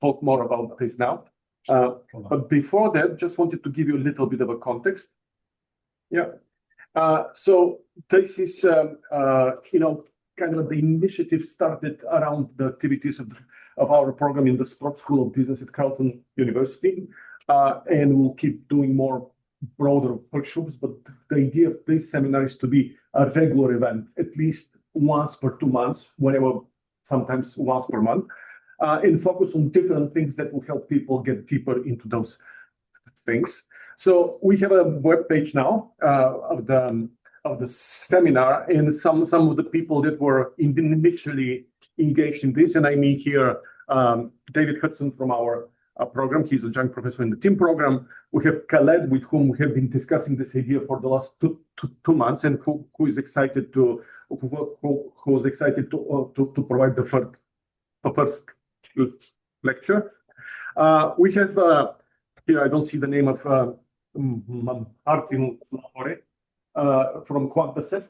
talk more about this now. But before that, just wanted to give you a little bit of a context. Yeah. So this is, kind of the initiative started around the activities of our program in the Sprott School of Business at Carleton University. And we'll keep doing more broader workshops, but the idea of this seminar is to be a regular event, at least once per 2 months, whenever, sometimes once per month, and focus on different things that will help people get deeper into those things. So we have a web page now of the seminar, and some of the people that were initially engaged in this, and I mean here David Hudson from our program. He's a adjunct professor in the team program. We have Khaled, with whom we have been discussing this idea for the last two months, and who was excited to provide the first lecture. We have here, I don't see the name of Artin Lahore from Quantaset.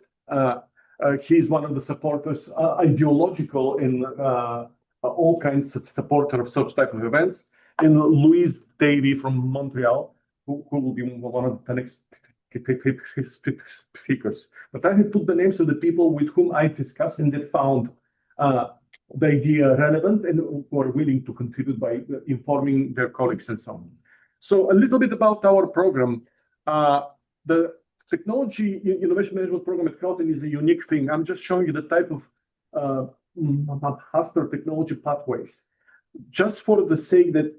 He's one of the supporters, ideological in all kinds of supporter of such type of events. And Louise Davy from Montreal, who will be one of the next speakers. But I have put the names of the people with whom I discussed and that found the idea relevant and who are willing to contribute by informing their colleagues and so on. So a little bit about our program. The Technology Innovation Management Program at Carleton is a unique thing. I'm just showing you the type of master technology pathways, just for the sake that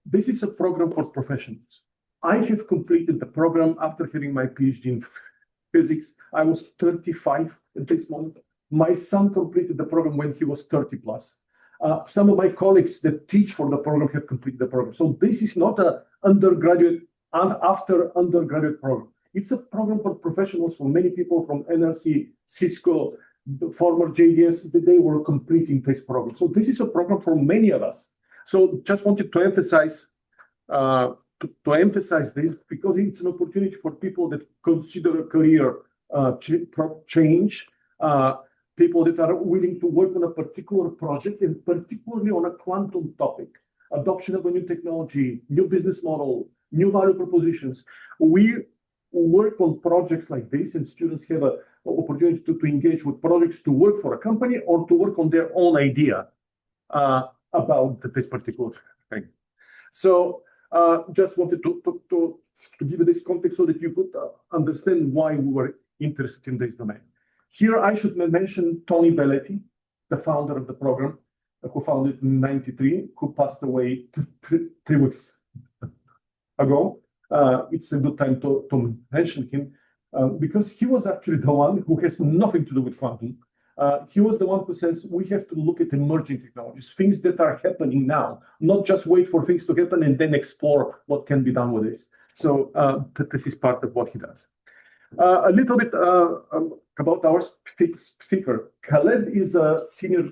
this is a program for professionals. I have completed the program after having my PhD in physics. I was 35 at this moment. My son completed the program when he was 30 plus. Some of my colleagues that teach for the program have completed the program. So this is not an undergraduate and after undergraduate program. It's a program for professionals, for many people from NRC, Cisco, the former JDS, that they were completing this program. So this is a program for many of us. So just wanted to emphasize this because it's an opportunity for people that consider a career change, people that are willing to work on a particular project and particularly on a quantum topic, adoption of a new technology, new business model, new value propositions. We work on projects like this, and students have an opportunity to engage with projects to work for a company or to work on their own idea about this particular thing. So just wanted to give you this context so that you could understand why we were interested in this domain. Here I should mention Tony Belletti, the founder of the program, who founded it in '93, who passed away 3 weeks ago. It's a good time to mention him because he was actually the one who has nothing to do with quantum. He was the one who says we have to look at emerging technologies, things that are happening now, not just wait for things to happen and then explore what can be done with this. So this is part of what he does. A little bit about our speaker. Khaled is a senior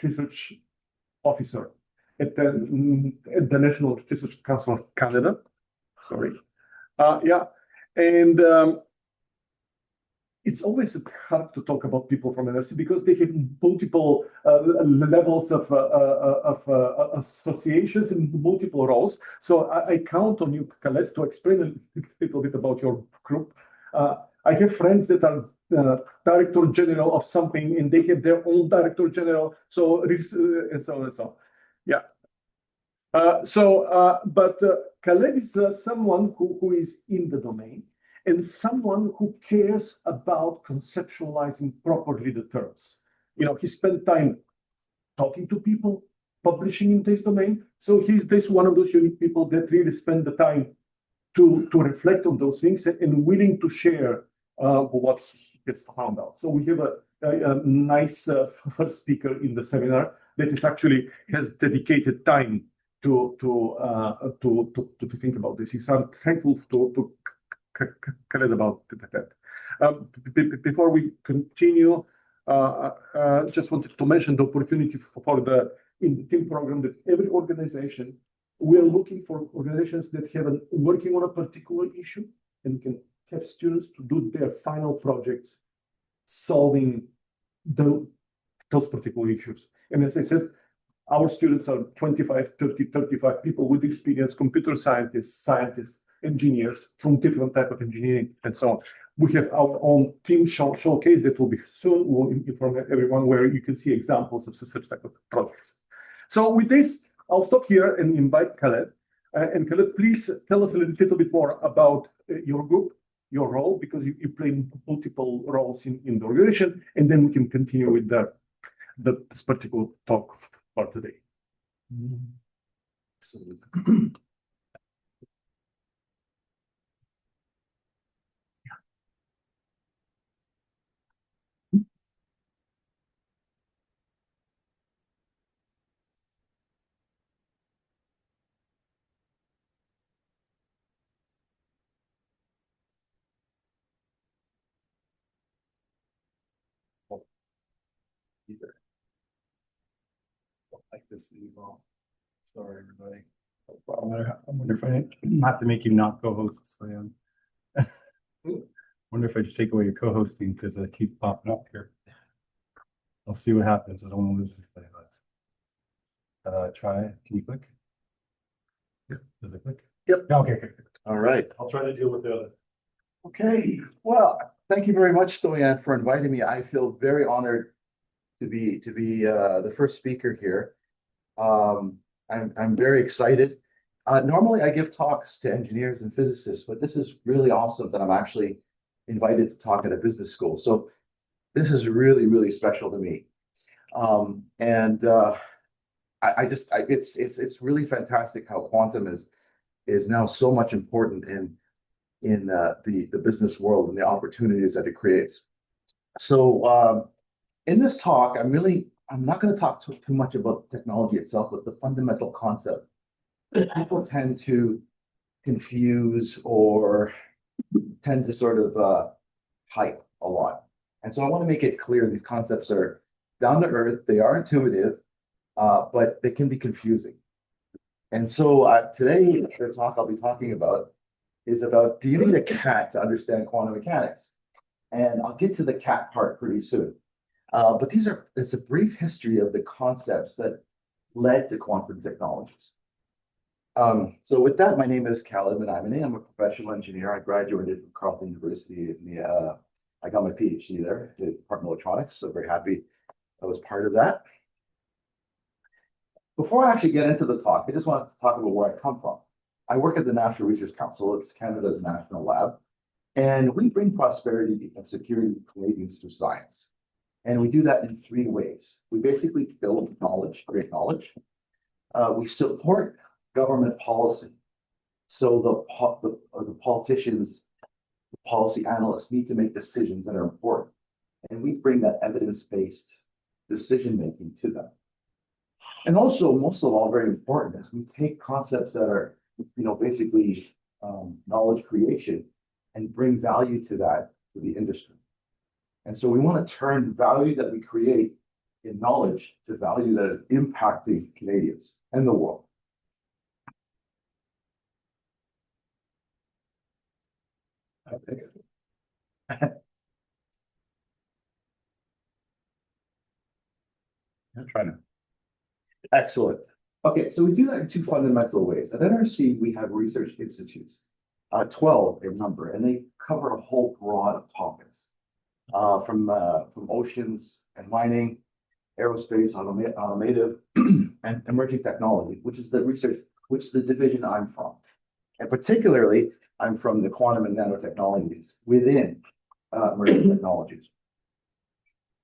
research officer at the National Research Council of Canada. Sorry. Yeah. And it's always hard to talk about people from NRC because they have multiple levels of associations and multiple roles. So I count on you, Khaled, to explain a little bit about your group. I have friends that are director general of something, and they have their own director general. So and so on and so on. Yeah. But Khaled is someone who is in the domain and someone who cares about conceptualizing properly the terms. You know, he spent time talking to people, publishing in this domain. So he's this one of those unique people that really spend the time to reflect on those things and willing to share what he has found out. So we have a nice first speaker in the seminar that is actually has dedicated time to think about this. I'm thankful to Khaled about that. Before we continue, just wanted to mention the opportunity for in the team program that every organization, we are looking for organizations that have working on a particular issue and can have students to do their final projects solving those particular issues. And as I said, Our students are 25, 30, 35 people with experience, computer scientists, engineers from different type of engineering and so on. We have our own team showcase that will be soon. We'll inform everyone where you can see examples of such type of projects. So with this, I'll stop here and invite Khaled. And Khaled, please tell us a little bit more about your group, your role, because you play multiple roles in the organization, and then we can continue with this particular talk for today. Either. Like this email. Sorry, everybody. I wonder if I have to make you not co-host, Stoyan. Wonder if I should take away your co-hosting because I keep popping up here. I'll see what happens. I don't want to lose anybody, but try. Can you click? Yep. Does it click? Yep. Okay. All right. I'll try to deal with the other. Okay. Well, thank you very much, Stoyan, for inviting me. I feel very honored to be the first speaker here. I'm very excited. Normally, I give talks to engineers and physicists, but this is really awesome that I'm actually invited to talk at a business school. So this is really, really special to me. It's really fantastic how quantum is now so much important in the business world and the opportunities that it creates. So in this talk, I'm not going to talk too much about the technology itself, but the fundamental concept. People tend to confuse or tend to sort of hype a lot. And so I want to make it clear these concepts are down to earth, they are intuitive, but they can be confusing. And so today, the talk I'll be talking about is about, do you need a cat to understand quantum mechanics? And I'll get to the cat part pretty soon. But it's a brief history of the concepts that led to quantum technologies. So with that, my name is Khaled Mnaymneh. I'm a professional engineer. I graduated from Carleton University I got my PhD there in Department of Electronics, so very happy I was part of that. Before I actually get into the talk, I just want to talk about where I come from. I work at the National Research Council. It's Canada's national lab, and we bring prosperity and security to Canadians through science. And we do that in three ways. We basically build knowledge, create knowledge. We support government policy. So the politicians, the policy analysts need to make decisions that are important. And we bring that evidence-based decision-making to them. And also, most of all, very important is we take concepts that are, basically knowledge creation and bring value to the industry. And so we want to turn value that we create in knowledge to value that is impacting Canadians and the world. I'm trying to. Excellent. Okay, so we do that in two fundamental ways. At NRC, we have research institutes, 12 in number, and they cover a whole broad of topics, from oceans and mining, aerospace, automotive, and emerging technology, which is the division I'm from. And particularly, I'm from the quantum and nanotechnologies within emerging technologies.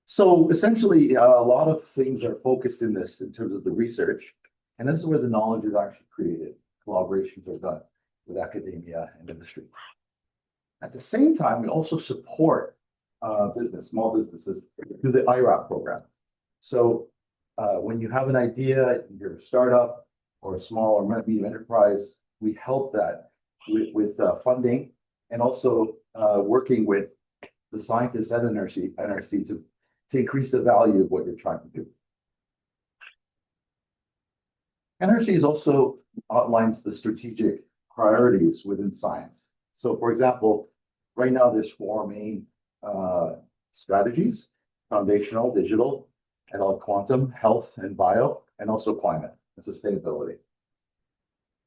So essentially, a lot of things are focused in terms of the research, and this is where the knowledge is actually created. Collaborations are done with academia and industry. At the same time, we also support small businesses through the IRAP program. So when you have an idea, you're a startup or a small or medium enterprise, we help that with funding and also working with the scientists at NRC to increase the value of what you're trying to do. NRC also outlines the strategic priorities within science. So for example, right now there's four main strategies: foundational, digital, and all quantum, health and bio, and also climate and sustainability.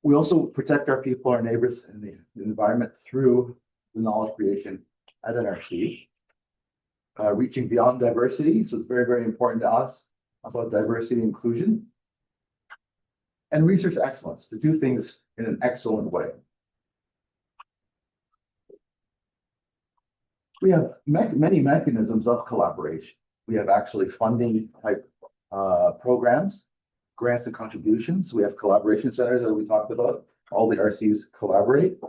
We also protect our people, our neighbors, and the environment through the knowledge creation at NRC, reaching beyond diversity. So it's very, very important to us about diversity and inclusion, and research excellence, to do things in an excellent way. We have many mechanisms of collaboration. We have actually funding type programs, grants and contributions. We have collaboration centers that we talked about. All the RCs collaborate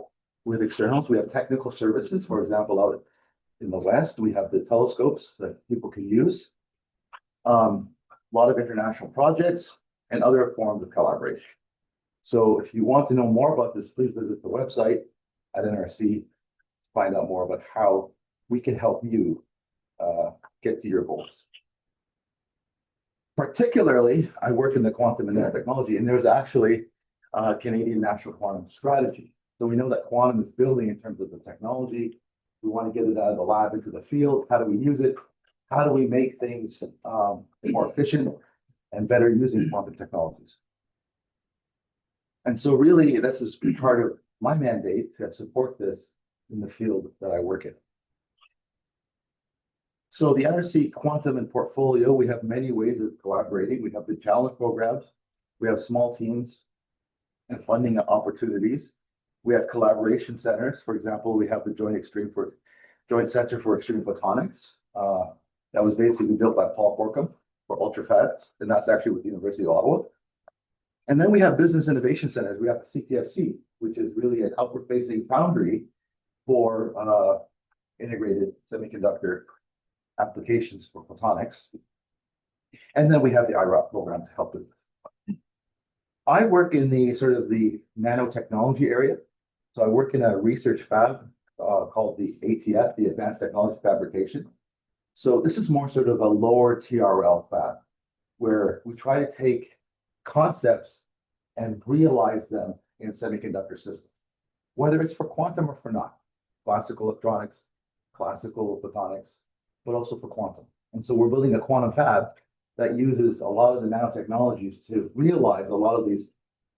with externals. We have technical services. For example, out in the West, we have the telescopes that people can use. A lot of international projects and other forms of collaboration. So if you want to know more about this, please visit the website at NRC to find out more about how we can help you get to your goals. Particularly, I work in the quantum and nanotechnology, and there's actually a Canadian National Quantum Strategy. So we know that quantum is building in terms of the technology. We want to get it out of the lab into the field. How do we use it? How do we make things more efficient and better using quantum technologies? And so really, this is part of my mandate to support this in the field that I work in. So the NRC Quantum and Portfolio, we have many ways of collaborating. We have the challenge programs. We have small teams and funding opportunities. We have collaboration centers. For example, we have the Joint Center for Extreme Photonics. That was basically built by Paul Corkum for ultrafast, and that's actually with the University of Ottawa. And then we have business innovation centers. We have the CPFC, which is really an outward-facing foundry for integrated semiconductor applications for photonics. And then we have the IROP program to help with this. I work in the sort of the nanotechnology area. So I work in a research fab called the ATF, the Advanced Technology Fabrication. So this is more sort of a lower TRL fab, where we try to take concepts and realize them in semiconductor systems, whether it's for quantum or for not, classical electronics, classical photonics, but also for quantum. And so we're building a quantum fab that uses a lot of the nanotechnologies to realize a lot of these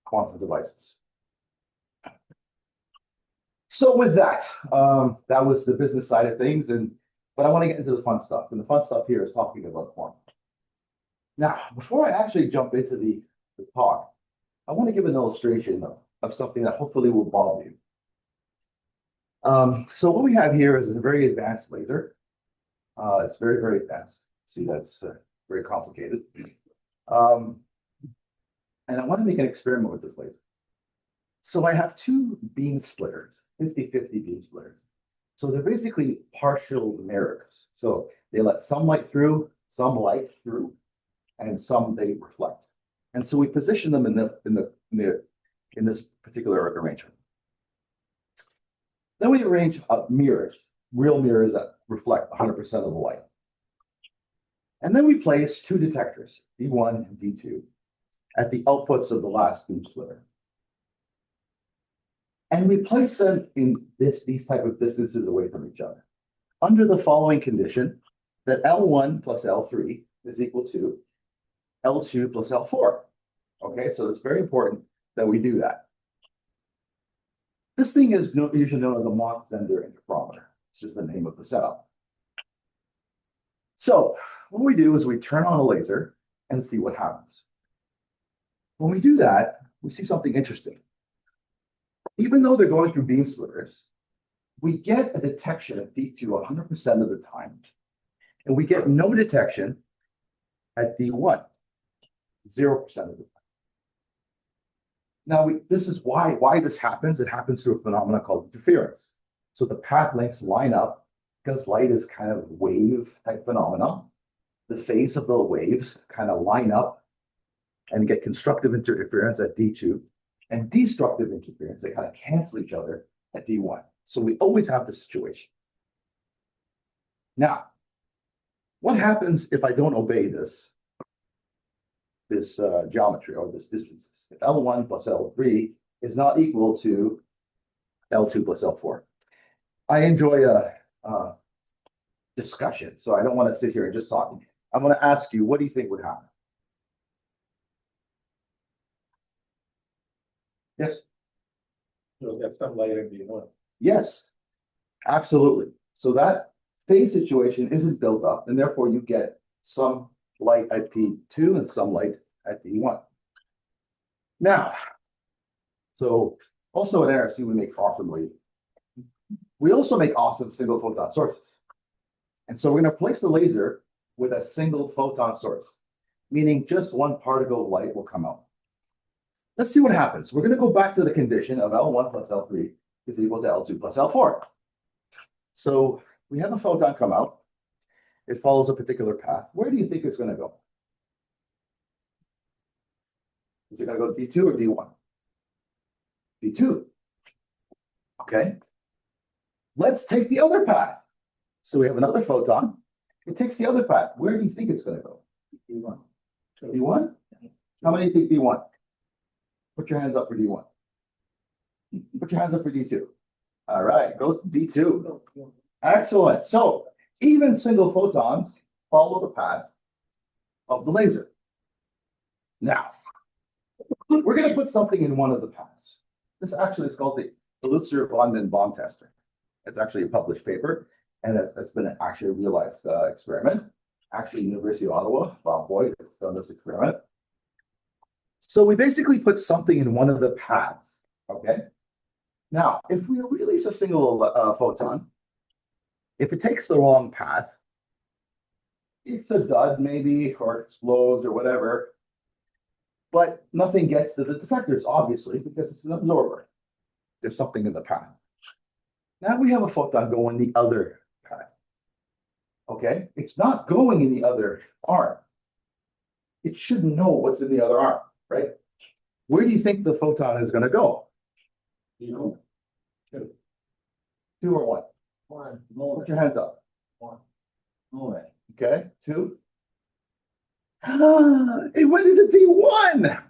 quantum devices. So with that, that was the business side of things, but I want to get into the fun stuff. And the fun stuff here is talking about quantum. Now, before I actually jump into the talk, I want to give an illustration of something that hopefully will bother you. So what we have here is a very advanced laser. It's very, very advanced. See, that's very complicated. And I want to make an experiment with this laser. So I have two beam splitters, 50-50 beam splitters. So they're basically partial mirrors. So they let some light through, some light through, and some they reflect. And so we position them in this particular arrangement. Then we arrange mirrors, real mirrors that reflect 100% of the light. And then we place two detectors, D1 and D2, at the outputs of the last beam splitter. And we place them in these type of distances away from each other, under the following condition, that L1 plus L3 is equal to L2 plus L4. Okay, so it's very important that we do that. This thing is usually known as a Mach-Zehnder interferometer. It's just the name of the setup. So what we do is we turn on a laser and see what happens. When we do that, we see something interesting. Even though they're going through beam splitters, we get a detection at D2 100% of the time, and we get no detection at D1, 0% of the time. Now, this is why this happens. It happens through a phenomenon called interference. So the path lengths line up because light is kind of wave type phenomenon. The phase of the waves kind of line up and get constructive interference at D2 and destructive interference. They kind of cancel each other at D1. So we always have this situation. Now, what happens if I don't obey this geometry or this distance? If L1 plus L3 is not equal to L2 plus L4. I enjoy a discussion, so I don't want to sit here and just talk. I'm going to ask you, what do you think would happen? Yes. You'll get some light in D1. Yes, absolutely. So that phase situation isn't built up, and therefore you get some light at D2 and some light at D1. Now, so also at NRC, we make awesome light. We also make awesome single photon sources. And so we're going to place the laser with a single photon source, meaning just one particle of light will come out. Let's see what happens. We're going to go back to the condition of L1 plus L3 is equal to L2 plus L4. So we have a photon come out. It follows a particular path. Where do you think it's going to go? Is it going to go to D2 or D1? D2. Okay. Let's take the other path. So we have another photon. It takes the other path. Where do you think it's going to go? D1. D1? How many think D1? Put your hands up for D1. Put your hands up for D2. All right, goes to D2. Excellent. So even single photons follow the path of the laser. Now, we're going to put something in one of the paths. This actually is called the Lutzer-Vonman bomb tester. It's actually a published paper, and it's been actually a realized experiment. Actually, University of Ottawa, Bob Boyd has done this experiment. So we basically put something in one of the paths, okay? Now, if we release a single photon, if it takes the wrong path, it's a dud maybe, or explodes or whatever, but nothing gets to the detectors, obviously, because it's an absorber. There's something in the path. Now we have a photon going the other path, okay? It's not going in the other arm. It shouldn't know what's in the other arm, right? Where do you think the photon is going to go? You know, Two or one? one, Put your hands up. one. No way. Okay, two. It went into D1.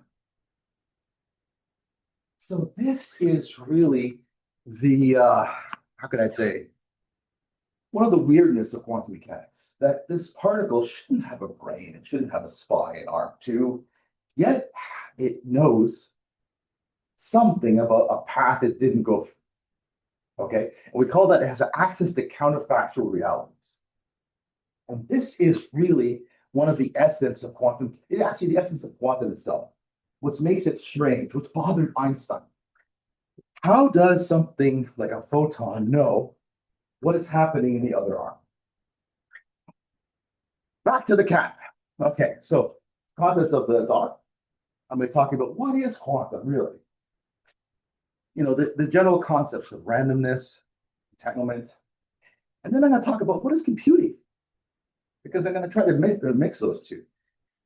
So this is really the, how can I say, one of the weirdness of quantum mechanics, that this particle shouldn't have a brain, it shouldn't have a spine, arm two, yet it knows something about a path it didn't go through. Okay, and we call that it has access to counterfactual realities. And this is really one of the essence of quantum, actually the essence of quantum itself. What makes it strange, what's bothered Einstein. How does something like a photon know what is happening in the other arm? Back to the cat. Okay, so contents of the talk. I'm going to talk about what is quantum really. You know, the general concepts of randomness, entanglement, and then I'm going to talk about what is computing, because I'm going to try to mix those two.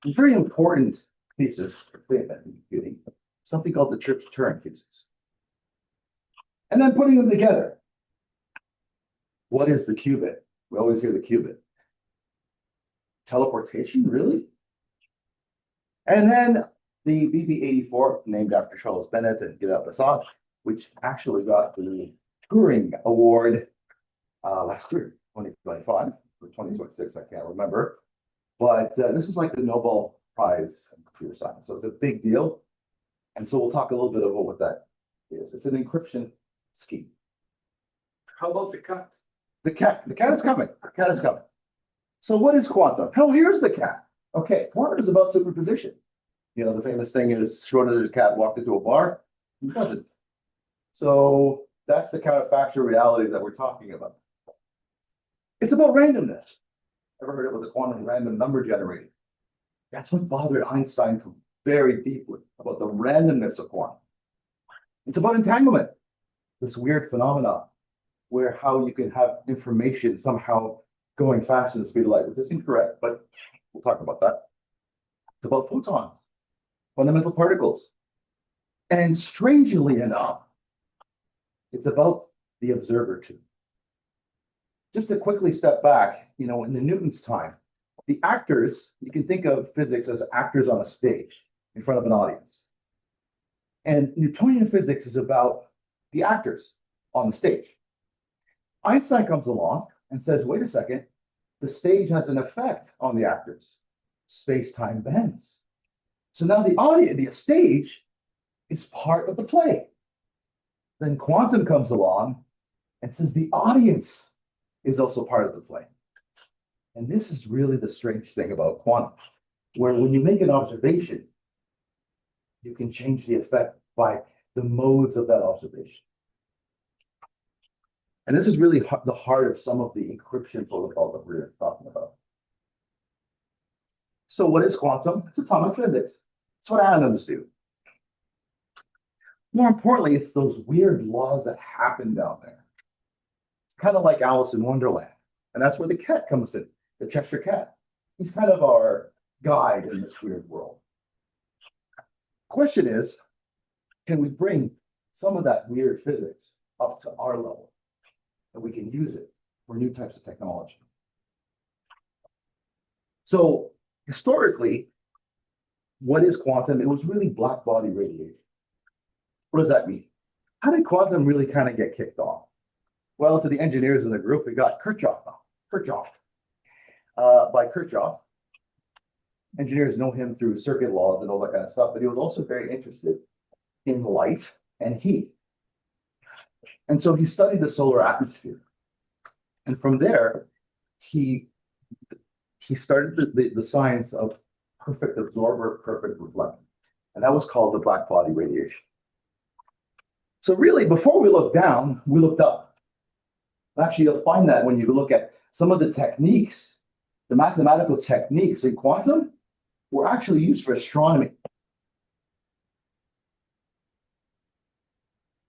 A very important pieces for computing, something called the Trips-Turing cases. And then putting them together. What is the qubit? We always hear the qubit. Teleportation, really? And then the BB-84, named after Charles Bennett and Gilad Bassat, which actually got the Turing Award last year, 2025 or 2026, I can't remember. But this is like the Nobel Prize in computer science. So it's a big deal. And so we'll talk a little bit about what that is. It's an encryption scheme. How about the cat? The cat is coming. The cat is coming. So what is quantum? Oh, here's the cat. Okay, quantum is about superposition. You know, the famous thing is Schrodinger's cat walked into a bar. He doesn't. So that's the counterfactual reality that we're talking about. It's about randomness. Ever heard of the quantum random number generator? That's what bothered Einstein very deeply, about the randomness of quantum. It's about entanglement, this weird phenomenon where how you can have information somehow going faster than the speed of light, which is incorrect, but we'll talk about that. It's about photons, fundamental particles. And strangely enough, it's about the observer too. Just to quickly step back, you know, in the Newton's time, the actors, you can think of physics as actors on a stage in front of an audience. And Newtonian physics is about the actors on the stage. Einstein comes along and says, wait a second, the stage has an effect on the actors. Space-time bends. So now the stage is part of the play. Then quantum comes along and says the audience is also part of the play. And this is really the strange thing about quantum, where when you make an observation, you can change the effect by the modes of that observation. And this is really the heart of some of the encryption protocol that we're talking about. So what is quantum? It's atomic physics. It's what atoms do. More importantly, it's those weird laws that happen down there. It's kind of like Alice in Wonderland. And that's where the cat comes in, the Cheshire Cat. He's kind of our guide in this weird world. Question is, can we bring some of that weird physics up to our level? And we can use it for new types of technology. So historically, what is quantum? It was really black body radiation. What does that mean? How did quantum really kind of get kicked off? Well, to the engineers in the group, we got Kirchhoff by Kirchhoff. Engineers know him through circuit laws and all that kind of stuff, but he was also very interested in light and heat. And so he studied the solar atmosphere. And from there, he started the science of perfect absorber, perfect reflector. And that was called the black body radiation. So really, before we look down, we looked up. Actually, you'll find that when you look at some of the techniques, the mathematical techniques in quantum were actually used for astronomy.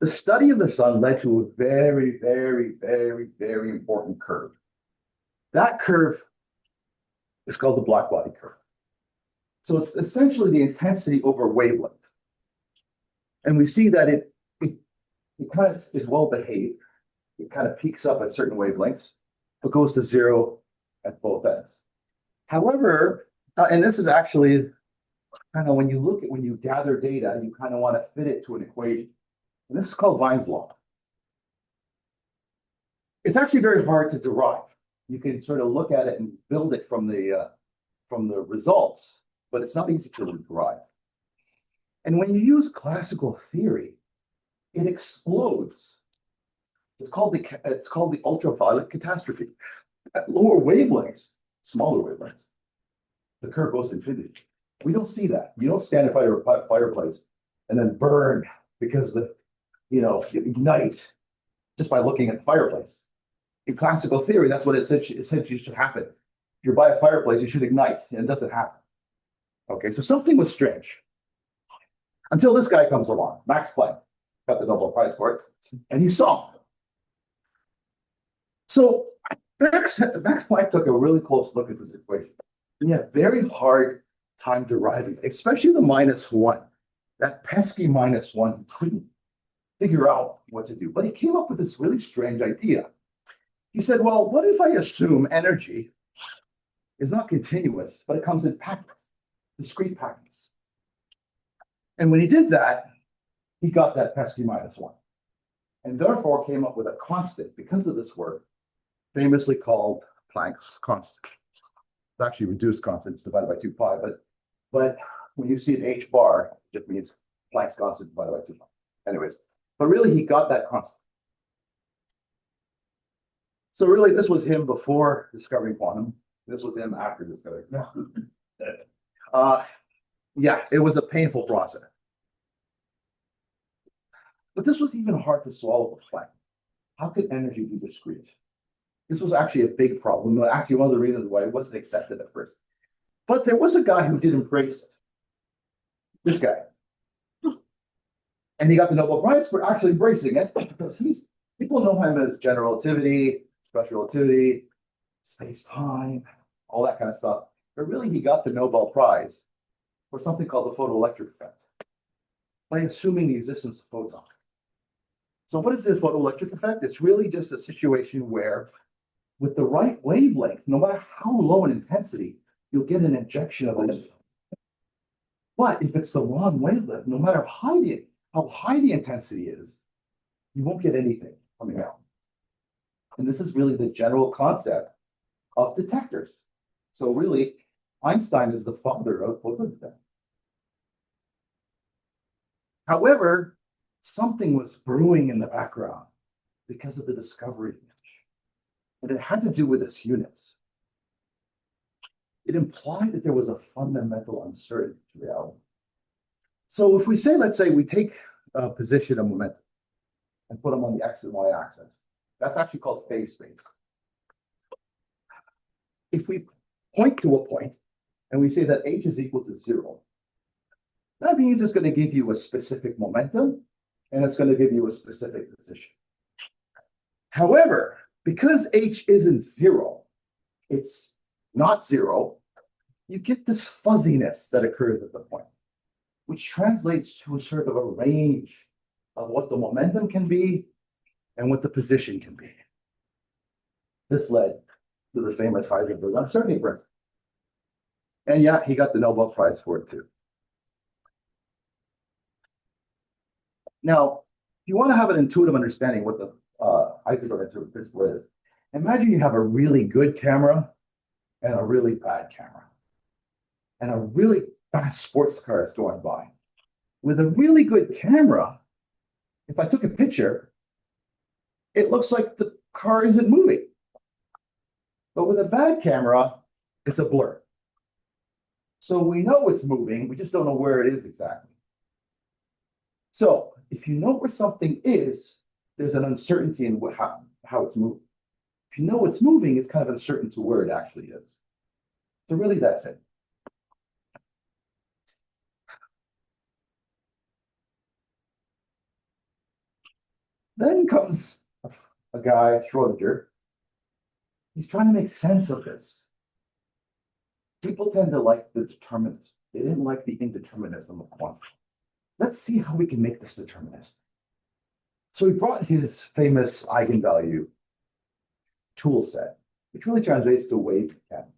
The study of the sun led to a very, very, very, very important curve. That curve is called the black body curve. So it's essentially the intensity over wavelength. And we see that it kind of is well behaved. It kind of peaks up at certain wavelengths, but goes to zero at both ends. However, and this is actually kind of when you gather data, you kind of want to fit it to an equation. And this is called Wien's law. It's actually very hard to derive. You can sort of look at it and build it from the results, but it's not easy to derive. And when you use classical theory, it explodes. It's called the ultraviolet catastrophe. At lower wavelengths, smaller wavelengths, the curve goes to infinity. We don't see that. You don't stand in front of a fireplace and then burn because you ignite just by looking at the fireplace. In classical theory, that's what essentially should happen. If you're by a fireplace, you should ignite, and it doesn't happen. Okay, so something was strange. Until this guy comes along, Max Planck, got the Nobel Prize for it, and he saw. So Max Planck took a really close look at this equation. And he had a very hard time deriving it, especially the -1. That pesky -1, he couldn't figure out what to do. But he came up with this really strange idea. He said, well, what if I assume energy is not continuous, but it comes in packets, discrete packets? And when he did that, he got that pesky -1. And therefore came up with a constant because of this work, famously called Planck's constant. It's actually reduced constant, it's divided by 2 pi, but when you see an h bar, it just means Planck's constant divided by 2 pi. Anyways, but really he got that constant. So really this was him before discovering quantum. This was him after discovering quantum. Yeah, it was a painful process. But this was even hard to swallow for Planck. How could energy be discrete? This was actually a big problem. Actually, one of the reasons why it wasn't accepted at first. But there was a guy who did embrace it. This guy. And he got the Nobel Prize for actually embracing it because people know him as general relativity, special relativity, space-time, all that kind of stuff. But really, he got the Nobel Prize for something called the photoelectric effect by assuming the existence of photons. So what is the photoelectric effect? It's really just a situation where with the right wavelength, no matter how low in intensity, you'll get an injection of electrons. But if it's the wrong wavelength, no matter how high the intensity is, you won't get anything coming out. And this is really the general concept of detectors. So really, Einstein is the father of both of them. However, something was brewing in the background because of the discovery, and it had to do with its units. It implied that there was a fundamental uncertainty to reality. So if we say, let's say we take a position of momentum and put them on the X and Y axis, that's actually called phase space. If we point to a point and we say that H is equal to 0, that means it's going to give you a specific momentum and it's going to give you a specific position. However, because H isn't 0, it's not 0, you get this fuzziness that occurs at the point, which translates to a sort of a range of what the momentum can be and what the position can be. This led to the famous Heisenberg uncertainty principle. And yeah, he got the Nobel Prize for it too. Now, if you want to have an intuitive understanding what the Heisenberg uncertainty principle is, imagine you have a really good camera and a really bad camera, and a really fast sports car is going by. With a really good camera, if I took a picture, it looks like the car isn't moving. But with a bad camera, it's a blur. So we know it's moving, we just don't know where it is exactly. So if you know where something is, there's an uncertainty in how it's moving. If you know it's moving, it's kind of uncertain to where it actually is. So really, that's it. Then comes a guy, Schrodinger. He's trying to make sense of this. People tend to like the determinism. They didn't like the indeterminism of quantum. Let's see how we can make this deterministic. So he brought his famous eigenvalue tool set, which really translates to wave mechanics.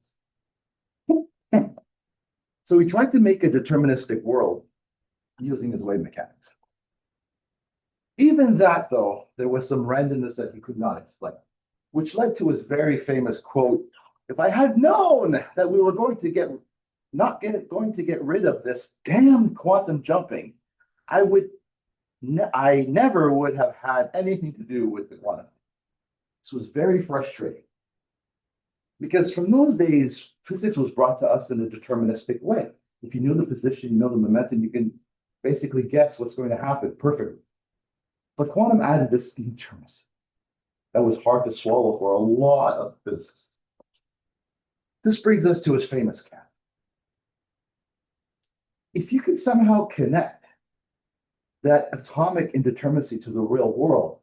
So he tried to make a deterministic world using his wave mechanics. Even that, though, there was some randomness that he could not explain, which led to his very famous quote, "If I had known that we were going to get rid of this damn quantum jumping, I never would have had anything to do with the quantum." This was very frustrating because from those days, physics was brought to us in a deterministic way. If you knew the position, you know the momentum, you can basically guess what's going to happen perfectly. But quantum added this indeterminacy that was hard to swallow for a lot of physicists. This brings us to his famous cat. If you could somehow connect that atomic indeterminacy to the real world,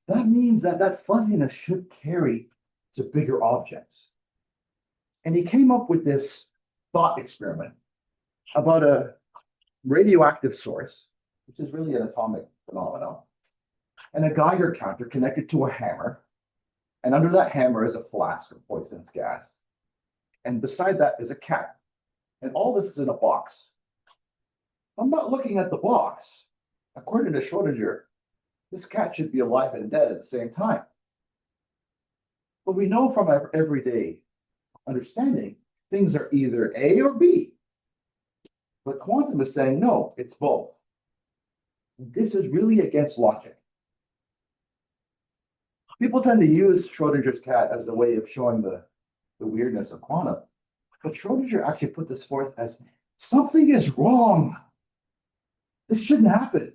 that means that that fuzziness should carry to bigger objects. And he came up with this thought experiment about a radioactive source, which is really an atomic phenomenon, and a Geiger counter connected to a hammer. And under that hammer is a flask of poisonous gas. And beside that is a cat. And all this is in a box. I'm not looking at the box. According to Schrodinger, this cat should be alive and dead at the same time. But we know from our everyday understanding, things are either A or B. But quantum is saying, no, it's both. This is really against logic. People tend to use Schrodinger's cat as a way of showing the weirdness of quantum. But Schrodinger actually put this forth as something is wrong. This shouldn't happen.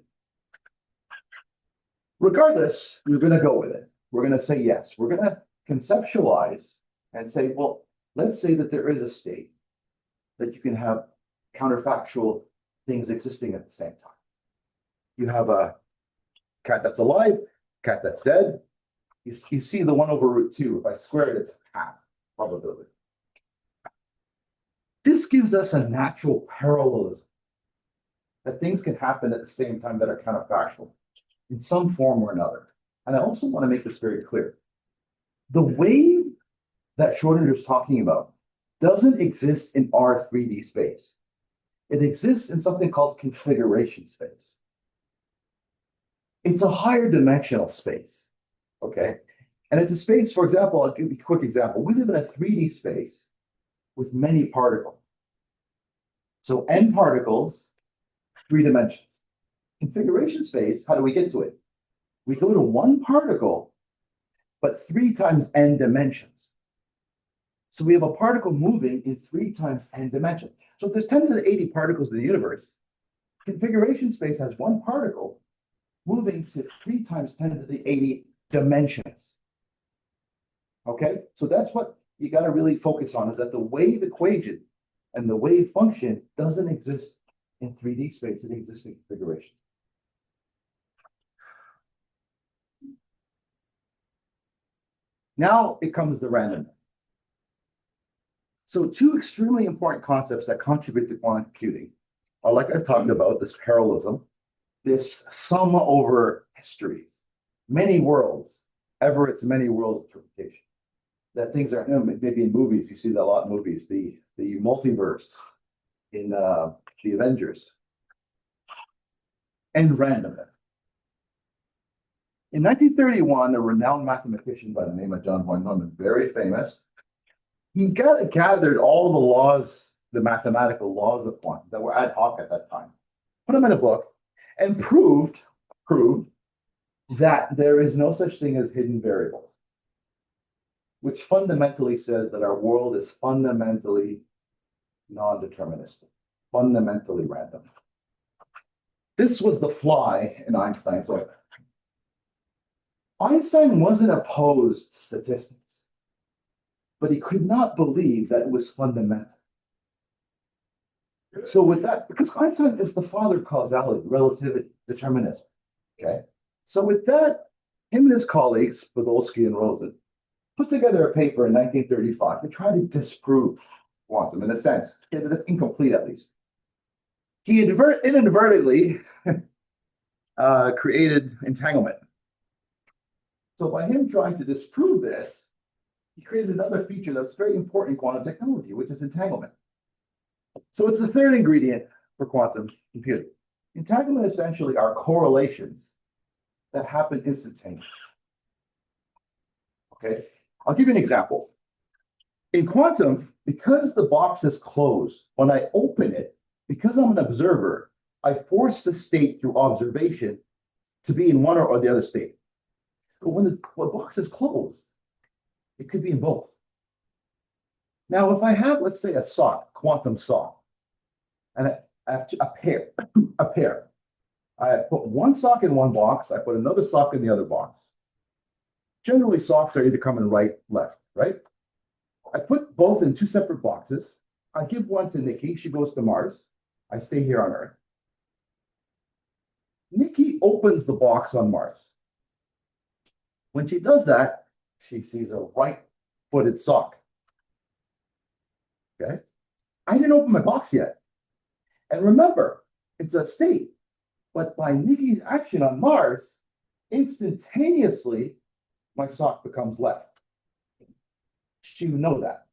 Regardless, we're going to go with it. We're going to say yes. We're going to conceptualize and say, well, let's say that there is a state that you can have counterfactual things existing at the same time. You have a cat that's alive, cat that's dead. You see the 1 over root 2. If I square it, it's half probability. This gives us a natural parallelism that things can happen at the same time that are counterfactual in some form or another. And I also want to make this very clear. The wave that Schrodinger is talking about doesn't exist in our 3D space. It exists in something called configuration space. It's a higher dimensional space, okay? And it's a space, for example, I'll give you a quick example. We live in a 3D space with many particles. So n particles, 3 dimensions. Configuration space, how do we get to it? We go to one particle, but 3 times n dimensions. So we have a particle moving in 3 times n dimensions. So if there's 10 to the 80 particles in the universe, configuration space has one particle moving to 3 times 10 to the 80 dimensions. Okay, so that's what you got to really focus on, is that the wave equation and the wave function doesn't exist in 3D space, it exists in configuration. Now it comes the randomness. So 2 extremely important concepts that contribute to quantum computing are, like I talked about, this parallelism, this sum over histories, many worlds, Everett's many worlds interpretation. That things are, maybe in movies, you see that a lot in movies, the multiverse in the Avengers, and randomness. In 1931, a renowned mathematician by the name of John von Neumann, very famous, he gathered all the laws, the mathematical laws of quantum that were ad hoc at that time, put them in a book, and proved that there is no such thing as hidden variables, which fundamentally says that our world is fundamentally non-deterministic, fundamentally random. This was the fly in Einstein's ointment. Einstein wasn't opposed to statistics, but he could not believe that it was fundamental. So with that, because Einstein is the father of causality, relativity, determinism, okay? So with that, him and his colleagues, Podolsky and Rosen, put together a paper in 1935 to try to disprove quantum, in a sense, that's incomplete at least. He inadvertently created entanglement. So by him trying to disprove this, he created another feature that's very important in quantum technology, which is entanglement. So it's the third ingredient for quantum computing. Entanglement essentially are correlations that happen instantaneously. Okay, I'll give you an example. In quantum, because the box is closed, when I open it, because I'm an observer, I force the state through observation to be in one or the other state. But when the box is closed, it could be in both. Now, if I have, let's say, a sock, quantum sock, and I have a pair. I put one sock in one box, I put another sock in the other box. Generally, socks are either coming right, left, right? I put both in 2 separate boxes. I give one to Nikki, she goes to Mars. I stay here on Earth. Nikki opens the box on Mars. When she does that, she sees a right-footed sock. Okay? I didn't open my box yet. And remember, it's a state. But by Nikki's action on Mars, instantaneously, my sock becomes left. She would know that.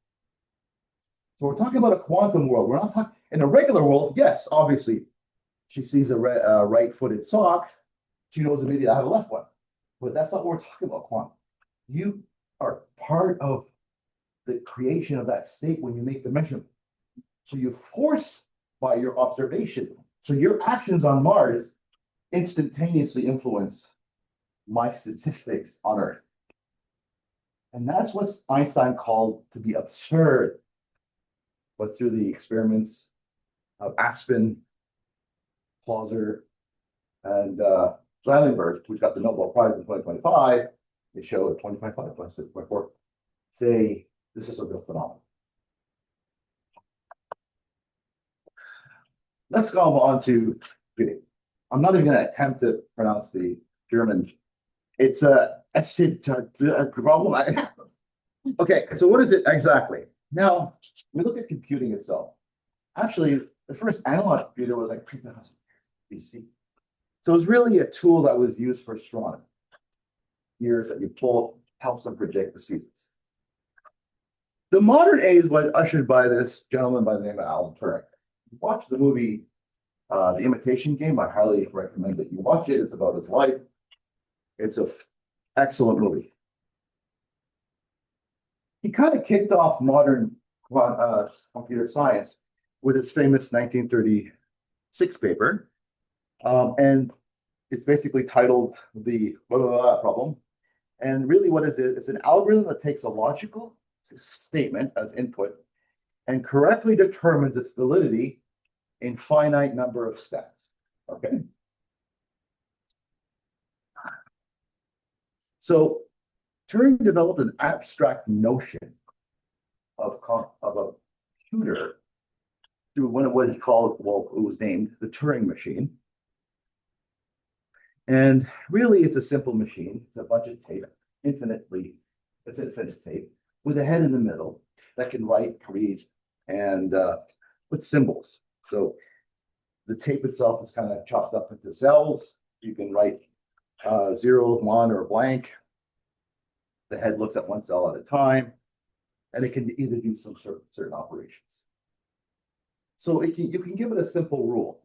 So we're talking about a quantum world. We're not talking, in a regular world, yes, obviously, she sees a right-footed sock. She knows immediately I have a left one. But that's not what we're talking about, quantum. You are part of the creation of that state when you make the measurement. So you force by your observation. So your actions on Mars instantaneously influence my statistics on Earth. And that's what Einstein called to be absurd. But through the experiments of Aspen, Plauser, and Zeilenberg, which got the Nobel Prize in 2025, they showed 2025 plus 6.4, say this is a real phenomenon. Let's go on to, I'm not even going to attempt to pronounce the German. It's a problem. Okay, so what is it exactly? Now, we look at computing itself. Actually, the first analog computer was like 3000 BC. So it's really a tool that was used for astronomy. Years that you pull helps them predict the seasons. The modern age was ushered by this gentleman by the name of Alan Turing. Watch the movie, The Imitation Game. I highly recommend that you watch it. It's about his life. It's an excellent movie. he kind of kicked off modern computer science with his famous 1936 paper. And it's basically titled the blah, blah, blah problem. And really what is it? It's an algorithm that takes a logical statement as input and correctly determines its validity in finite number of steps. Okay. So Turing developed an abstract notion of a computer through what he called, well, it was named the Turing machine. And really, it's a simple machine. It's a bunch of tape, it's infinite tape, with a head in the middle that can write, read, and put symbols. So the tape itself is kind of chopped up into cells. You can write 0, 1, or blank. The head looks at one cell at a time, and it can either do some certain operations. So you can give it a simple rule.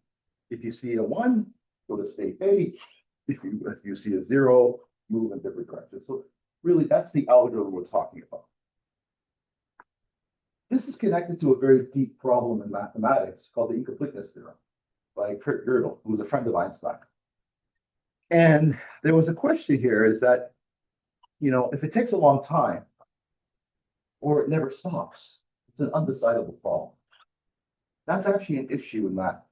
If you see a 1, go to state A. If you see a 0, move in different directions. So really, that's the algorithm we're talking about. This is connected to a very deep problem in mathematics called the incompleteness theorem by Kurt Gödel, who was a friend of Einstein. And there was a question here is that, if it takes a long time or it never stops, it's an undecidable problem. That's actually an issue in math,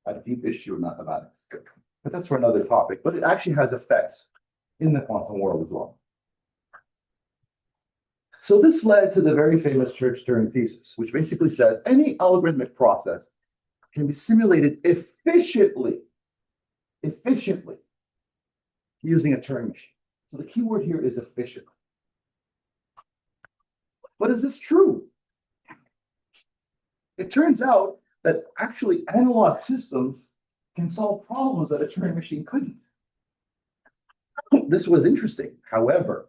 a deep issue in mathematics. But that's for another topic. But it actually has effects in the quantum world as well. So this led to the very famous Church-Turing thesis, which basically says any algorithmic process can be simulated efficiently using a Turing machine. So the key word here is efficient. But is this true? It turns out that actually analog systems can solve problems that a Turing machine couldn't. This was interesting. However,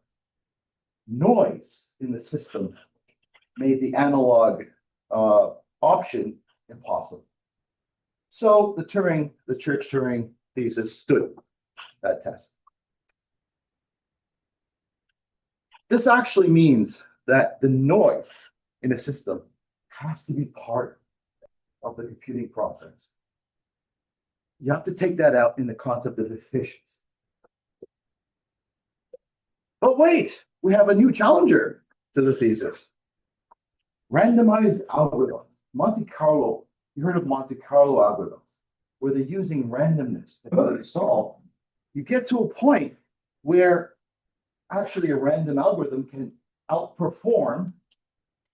noise in the system made the analog option impossible. So the Church-Turing thesis stood that test. This actually means that the noise in a system has to be part of the computing process. You have to take that out in the concept of efficiency. But wait, we have a new challenger to the thesis. Randomized algorithms. Monte Carlo, you heard of Monte Carlo algorithms, where they're using randomness to solve. You get to a point where actually a random algorithm can outperform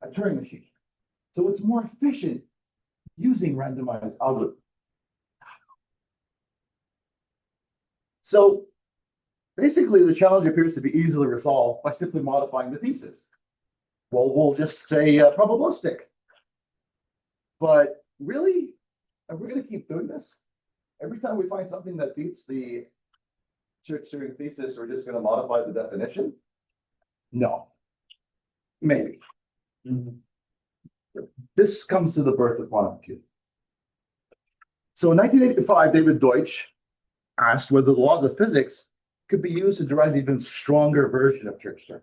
a Turing machine. So it's more efficient using randomized algorithms. So basically, the challenge appears to be easily resolved by simply modifying the thesis. Well, we'll just say probabilistic. But really, are we going to keep doing this? Every time we find something that beats the Church-Turing thesis, we're just going to modify the definition? No. Maybe. This comes to the birth of quantum computing. So in 1985, David Deutsch asked whether the laws of physics could be used to derive an even stronger version of Church-Turing.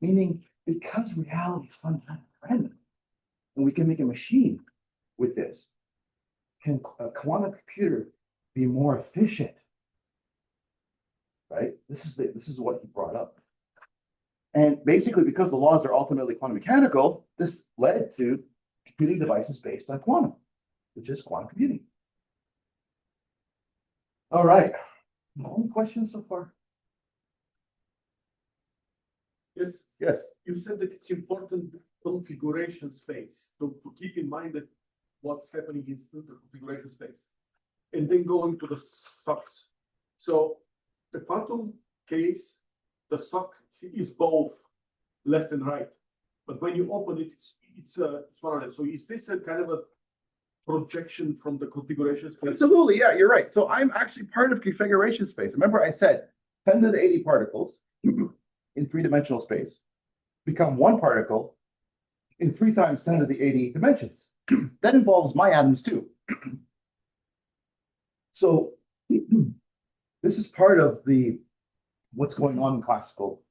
Meaning, because reality is fundamentally random, and we can make a machine with this, can a quantum computer be more efficient? Right? This is what he brought up. And basically, because the laws are ultimately quantum mechanical, this led to computing devices based on quantum, which is quantum computing. All right. Any questions so far? Yes. Yes. You said that it's important configuration space to keep in mind that what's happening is the configuration space. And then going to the socks. So the quantum case, the sock is both left and right. But when you open it, it's one of them. So is this a kind of a projection from the configuration space? Absolutely, yeah, you're right. So I'm actually part of configuration space. Remember I said 10 to the 80 particles in three-dimensional space become one particle in 3 times 10 to the 80 dimensions. That involves my atoms too. So this is part of what's going on in classical,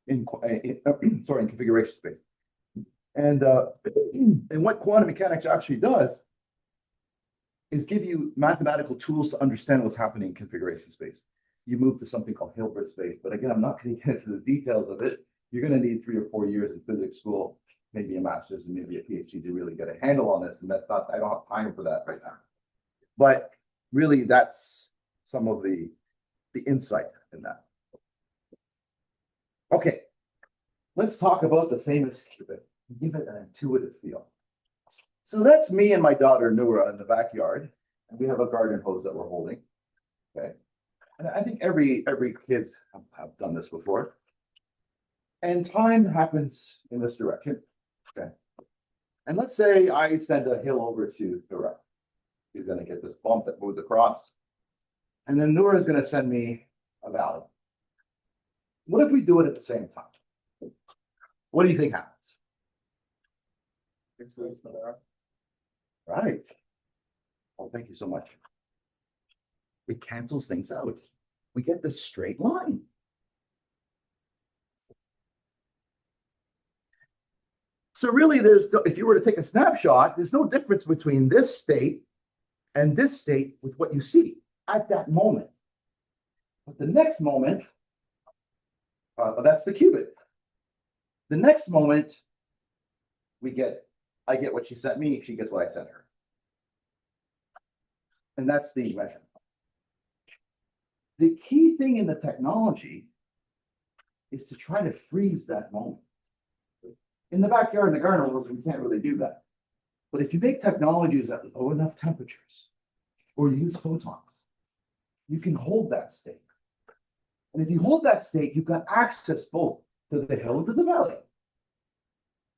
in configuration space. And what quantum mechanics actually does is give you mathematical tools to understand what's happening in configuration space. You move to something called Hilbert space, but again, I'm not going to get into the details of it. You're going to need 3 or 4 years in physics school, maybe a master's and maybe a PhD to really get a handle on this. And that's not, I don't have time for that right now. But really, that's some of the insight in that. Okay, let's talk about the famous qubit. Give it an intuitive feel. So that's me and my daughter Noura in the backyard, and we have a garden hose that we're holding. Okay, and I think every kids have done this before. And time happens in this direction. Okay, and let's say I send a hill over to Noura. She's going to get this bump that moves across, and then Noura is going to send me a valley. What if we do it at the same time? What do you think happens? Right. Oh, thank you so much. It cancels things out. We get this straight line. So really, if you were to take a snapshot, there's no difference between this state and this state with what you see at that moment. But the next moment, that's the qubit. The next moment, I get what she sent me, she gets what I sent her. And that's the measurement. The key thing in the technology is to try to freeze that moment. In the backyard, in the garden, we can't really do that. But if you make technologies at low enough temperatures, or you use photons, you can hold that state. And if you hold that state, you've got access both to the hill and to the valley.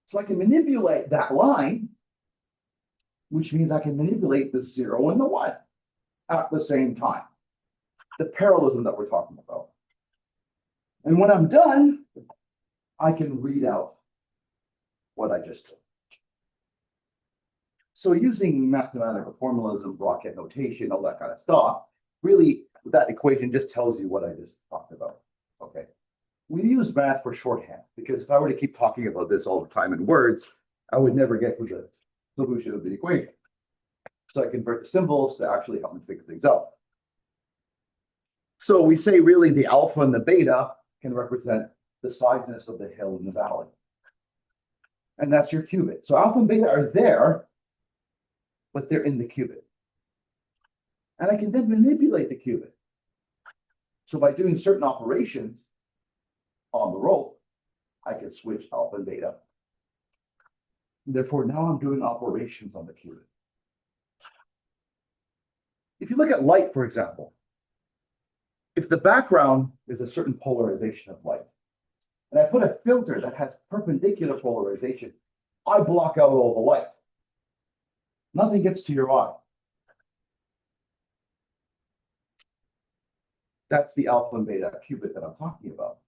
So I can manipulate that line, which means I can manipulate the 0 and the 1 at the same time. The parallelism that we're talking about. And when I'm done, I can read out what I just did. So using mathematical formalism, rocket notation, all that kind of stuff, really that equation just tells you what I just talked about. Okay. We use math for shorthand because if I were to keep talking about this all the time in words, I would never get to the solution of the equation. So I convert the symbols to actually help me figure things out. So we say really the alpha and the beta can represent the sideness of the hill and the valley. And that's your qubit. So alpha and beta are there, but they're in the qubit. And I can then manipulate the qubit. So by doing certain operations on the rope, I can switch alpha and beta. Therefore, now I'm doing operations on the qubit. If you look at light, for example, if the background is a certain polarization of light, and I put a filter that has perpendicular polarization, I block out all the light. Nothing gets to your eye. That's the alpha and beta qubit that I'm talking about.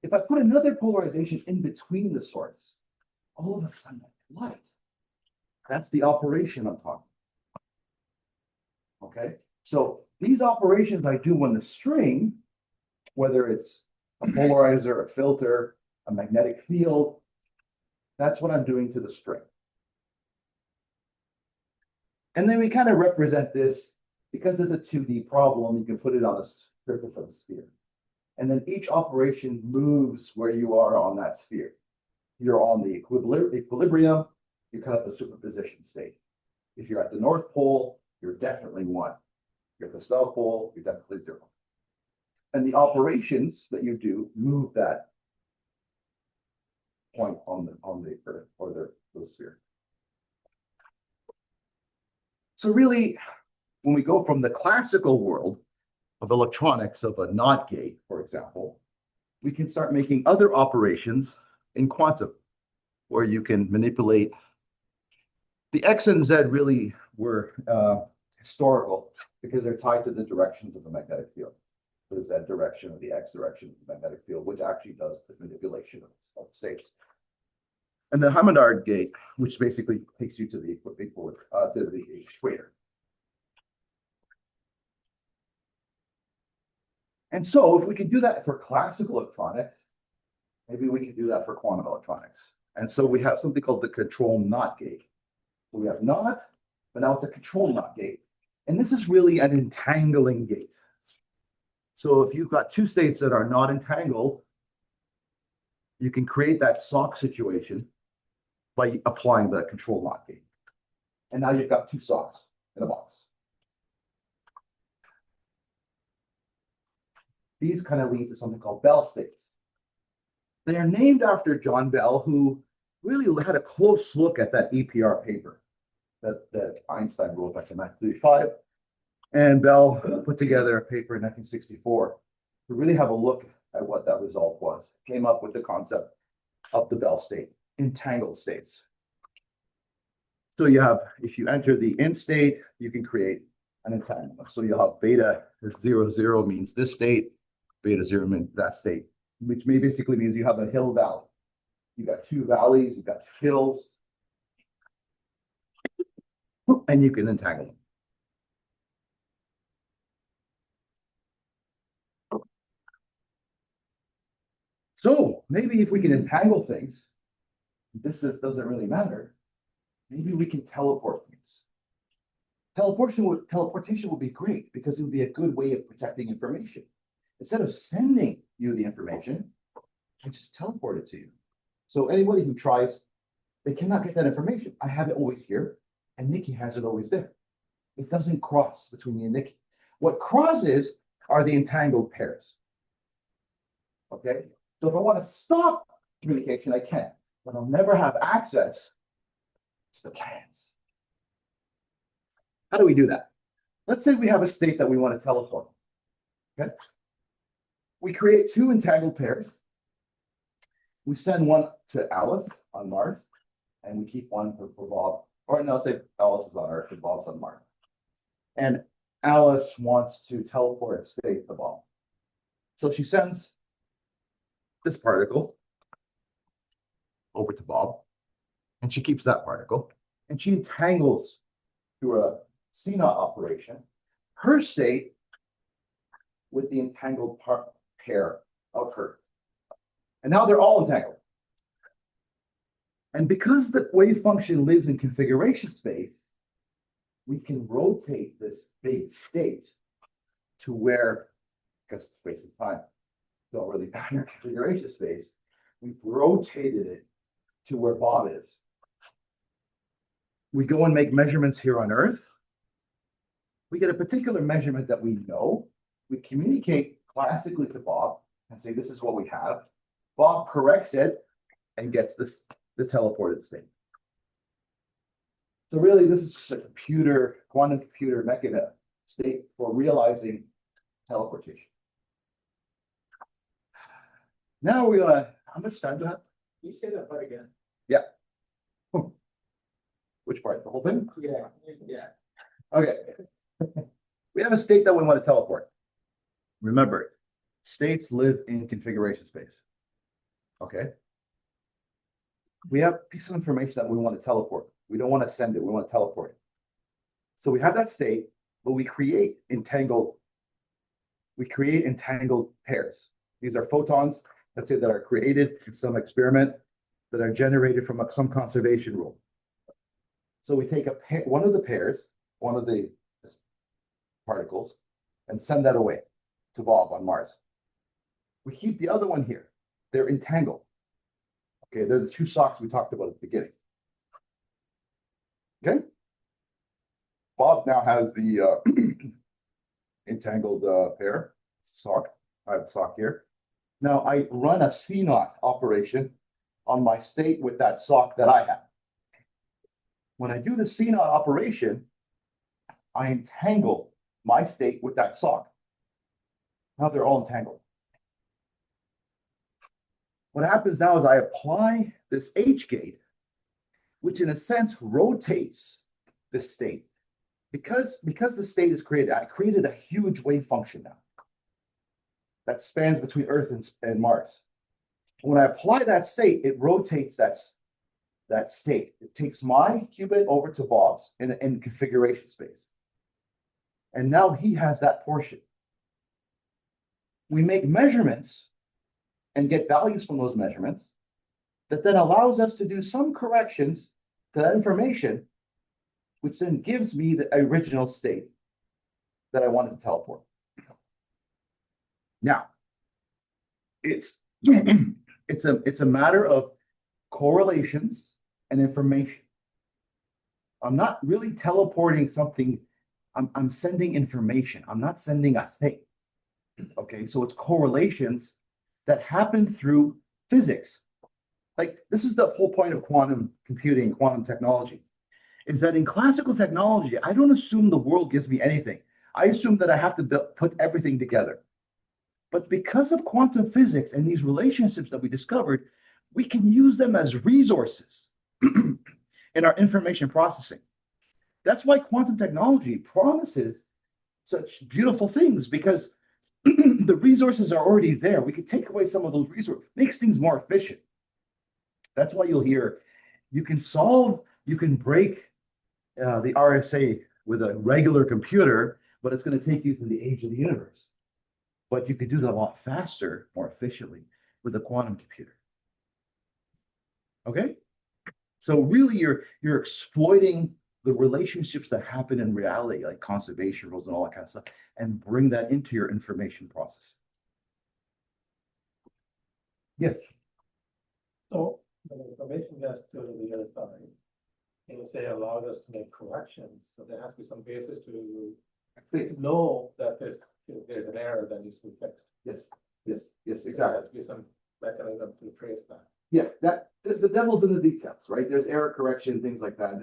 If I put another polarization in between the sorts, all of a sudden light. That's the operation I'm talking about. Okay, so these operations I do on the string, whether it's a polarizer, a filter, a magnetic field, that's what I'm doing to the string. And then we kind of represent this because it's a 2D problem, you can put it on the surface of a sphere. And then each operation moves where you are on that sphere. You're on the equilibrium, you cut up a superposition state. If you're at the North Pole, you're definitely 1. If you're at the South Pole, you're definitely 0. And the operations that you do move that point on the Earth or the sphere. So really, when we go from the classical world of electronics of a NOT gate, for example, we can start making other operations in quantum, where you can manipulate. The X and Z really were historical because they're tied to the directions of the magnetic field. The Z direction or the X direction of the magnetic field, which actually does the manipulation of states. And the Hammondard gate, which basically takes you to the equator. And so if we can do that for classical electronics, Maybe we can do that for quantum electronics. And so we have something called the control NOT gate. So we have NOT, but now it's a control NOT gate. And this is really an entangling gate. So if you've got two states that are not entangled, you can create that sock situation by applying the control NOT gate. And now you've got two socks in a box. These kind of lead to something called Bell states. They are named after John Bell, who really had a close look at that EPR paper that Einstein wrote back in 1935. And Bell put together a paper in 1964 to really have a look at what that result was. Came up with the concept of the Bell state, entangled states. So you have, if you enter the in state, you can create an entanglement. So you'll have beta 0 means this state, beta 0 means that state, which basically means you have a hill valley. You've got two valleys, you've got hills, and you can entangle them. So maybe if we can entangle things, distance doesn't really matter. Maybe we can teleport things. Teleportation would be great because it would be a good way of protecting information. Instead of sending you the information, I just teleport it to you. So anybody who tries, they cannot get that information. I have it always here, and Nikki has it always there. It doesn't cross between me and Nikki. What crosses are the entangled pairs. Okay? So if I want to stop communication, I can, but I'll never have access to the plans. How do we do that? Let's say we have a state that we want to teleport. Okay? We create two entangled pairs. We send one to Alice on Mars, and we keep one for Bob. Or no, say Alice is on Earth and Bob's on Mars. And Alice wants to teleport a state to Bob. So she sends this particle over to Bob, and she keeps that particle, and she entangles through a CNOT operation her state with the entangled pair of her. And now they're all entangled. And because the wave function lives in configuration space, we can rotate this big state to where, because space and time don't really matter in configuration space, we've rotated it to where Bob is. We go and make measurements here on Earth. We get a particular measurement that we know. We communicate classically to Bob and say, this is what we have. Bob corrects it and gets the teleported state. So really, this is just a quantum computer mechanism state for realizing teleportation. Now we're gonna, how much time do I have? Can you say that part again? Yeah. Which part? The whole thing? Yeah, yeah. Okay. We have a state that we want to teleport. Remember, states live in configuration space. Okay. We have a piece of information that we want to teleport. We don't want to send it. We want to teleport it. So we have that state, but we create entangled pairs. These are photons, let's say, that are created in some experiment that are generated from some conservation rule. So we take one of the pairs, one of the particles, and send that away to Bob on Mars. We keep the other one here. They're entangled. Okay, they're the two socks we talked about at the beginning. Okay. Bob now has the entangled pair sock. I have the sock here. Now I run a CNOT operation on my state with that sock that I have. When I do the CNOT operation, I entangle my state with that sock. Now they're all entangled. What happens now is I apply this H gate, which in a sense rotates the state. Because the state is created, I created a huge wave function now that spans between Earth and Mars. When I apply that state, it rotates that state. It takes my qubit over to Bob's in configuration space. And now he has that portion. We make measurements and get values from those measurements that then allows us to do some corrections to that information, which then gives me the original state that I wanted to teleport. Now, it's it's a matter of correlations and information. I'm not really teleporting something. I'm sending information. I'm not sending a thing. Okay, so it's correlations that happen through physics. Like this is the whole point of quantum computing, quantum technology, is that in classical technology, I don't assume the world gives me anything. I assume that I have to put everything together. But because of quantum physics and these relationships that we discovered, we can use them as resources in our information processing. That's why quantum technology promises such beautiful things, because the resources are already there. We could take away some of those resources, makes things more efficient. That's why you'll hear you can break the RSA with a regular computer, but it's going to take you to the age of the universe. But you could do that a lot faster, more efficiently with a quantum computer. Okay? So really you're exploiting the relationships that happen in reality, like conservation rules and all that kind of stuff, and bring that into your information processing. Yes. So the information gets to the other side, and you say allows us to make corrections, so there has to be some basis to know that there's an error that needs to be fixed. Yes, There exactly. has to be some mechanism to trace that. Yeah, that the devil's in the details, right? There's error correction, things like that. And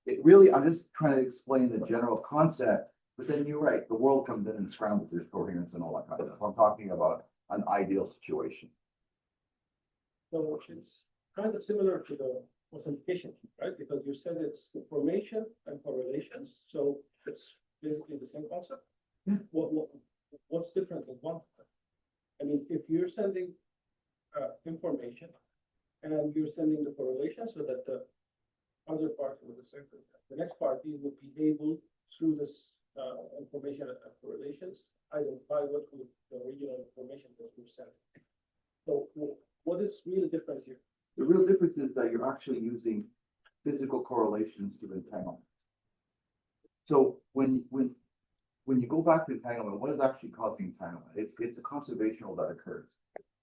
it really, I'm just trying to explain the general concept, but then you're right, the world comes in and scrambles there's coherence and all that kind of stuff. I'm talking about an ideal situation. So it's kind of similar to the classification, right? Because you said it's information and correlations, so it's basically the same concept. Yeah. What's different in one? I mean, if you're sending information and you're sending the correlation so that the other party of the circle, the next party would be able through this information and correlations identify what was the original information that you sent. So what is really different here? The real difference is that you're actually using physical correlations to entanglement. So when you go back to entanglement, what is actually causing entanglement? It's a conservation rule that occurs,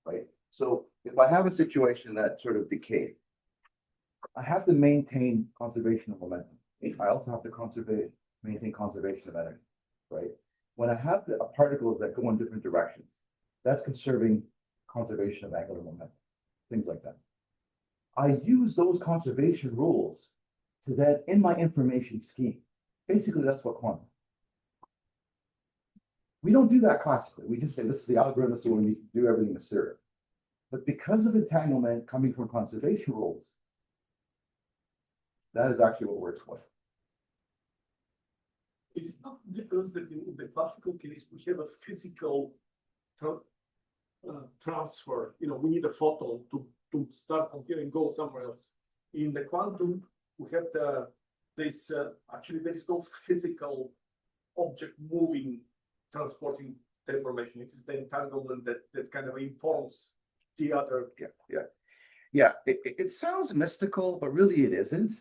right? So if I have a situation that sort of decayed, I have to maintain conservation of momentum. I also have to maintain conservation of energy, right? When I have particles that go in different directions, that's conserving conservation of angular momentum, things like that. I use those conservation rules to that in my information scheme. Basically, that's what quantum. We don't do that classically. We just say this is the algorithm, so we need to do everything in serial. But because of entanglement coming from conservation rules, that is actually what we're exploiting. Is it not because that in the classical case we have a physical transfer? You know, we need a photon to start from here and go somewhere else. In the quantum, we have actually there is no physical object moving, transporting the information. It is the entanglement that kind of informs the other. Yeah. It sounds mystical, but really it isn't.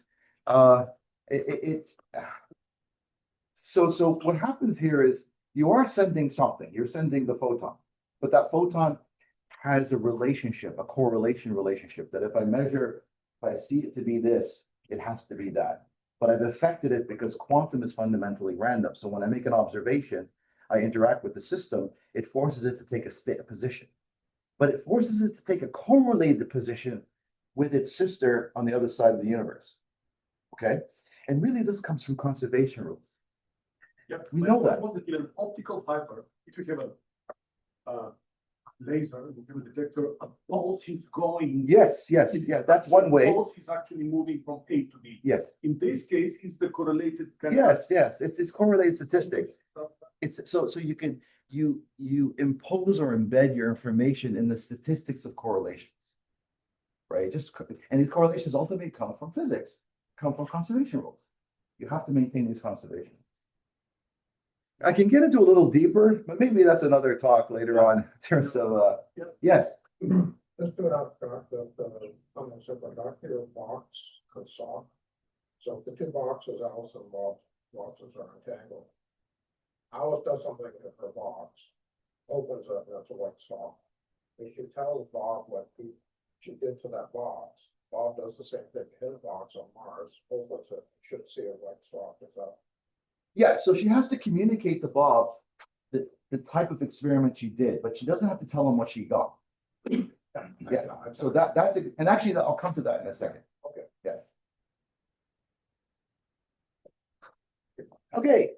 So what happens here is you are sending something. You're sending the photon, but that photon has a relationship, a correlation relationship that if I see it to be this, it has to be that. But I've affected it because quantum is fundamentally random. So when I make an observation, I interact with the system, it forces it to take a position. But it forces it to take a correlated position with its sister on the other side of the universe. Okay? And really this comes from conservation rules. Yeah, we know that. In an optical fiber, if you have a laser, you have a detector, a pulse is going. Yes, that's one way. Pulse is actually moving from A to B. Yes. In this case, it's the correlated kind Yes, it's correlated statistics. It's so you impose or embed your information in the statistics of correlations, right? And these correlations ultimately come from physics, come from conservation rules. You have to maintain these conservation. I can get into a little deeper, but maybe that's another talk later on in terms of yes. Let's do it out on a superconductor box could solve. So the two boxes, Alice and Bob's boxes are entangled. Alice does something with her box, opens it, that's a white sock. If she tells Bob what she did to that box, Bob does the same thing to his box on Mars, opens it, should see a white sock is up. Yeah, so she has to communicate to Bob the type of experiment she did, but she doesn't have to tell him what she got. Yeah, so that's it. And actually, I'll come to that in a second. Okay. Yeah. Okay,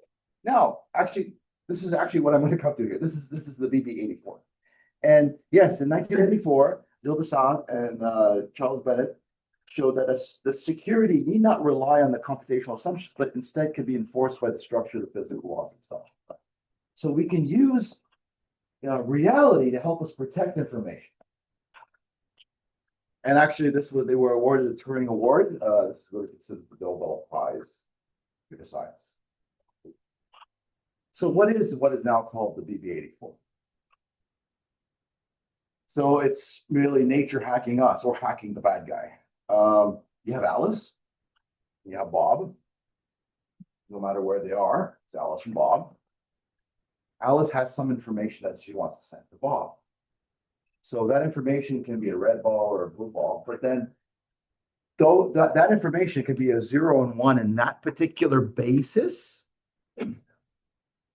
now, actually, this is actually what I'm going to come to here. This is the BB-84. And yes, in 1984, Bill Bassan and Charles Bennett showed that the security need not rely on the computational assumptions, but instead can be enforced by the structure of the physical laws themselves. So we can use reality to help us protect information. And actually, they were awarded the Turing Award. This is really considered the Nobel Prize for science. So what is now called the BB-84? So it's really nature hacking us or hacking the bad guy. You have Alice, you have Bob. No matter where they are, it's Alice and Bob. Alice has some information that she wants to send to Bob. So that information can be a red ball or a blue ball, but then though that information could be a 0 and 1 in that particular basis,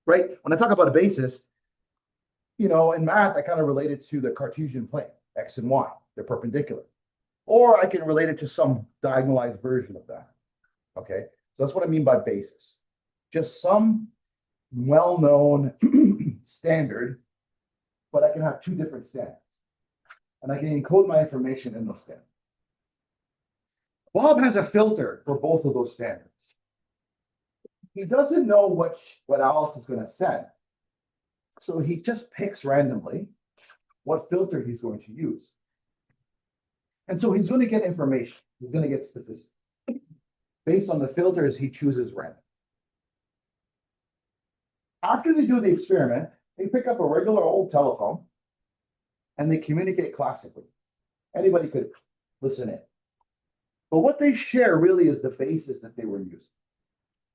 right? When I talk about a basis, in math, I kind of relate it to the Cartesian plane, X and Y, they're perpendicular. Or I can relate it to some diagonalized version of that, okay? So that's what I mean by basis. Just some well-known standard, but I can have two different standards. And I can encode my information in those standards. Bob has a filter for both of those standards. He doesn't know what Alice is going to send. So he just picks randomly what filter he's going to use. And so he's going to get information. He's going to get statistics. Based on the filters he chooses random. After they do the experiment, they pick up a regular old telephone and they communicate classically. Anybody could listen in. But what they share really is the basis that they were using,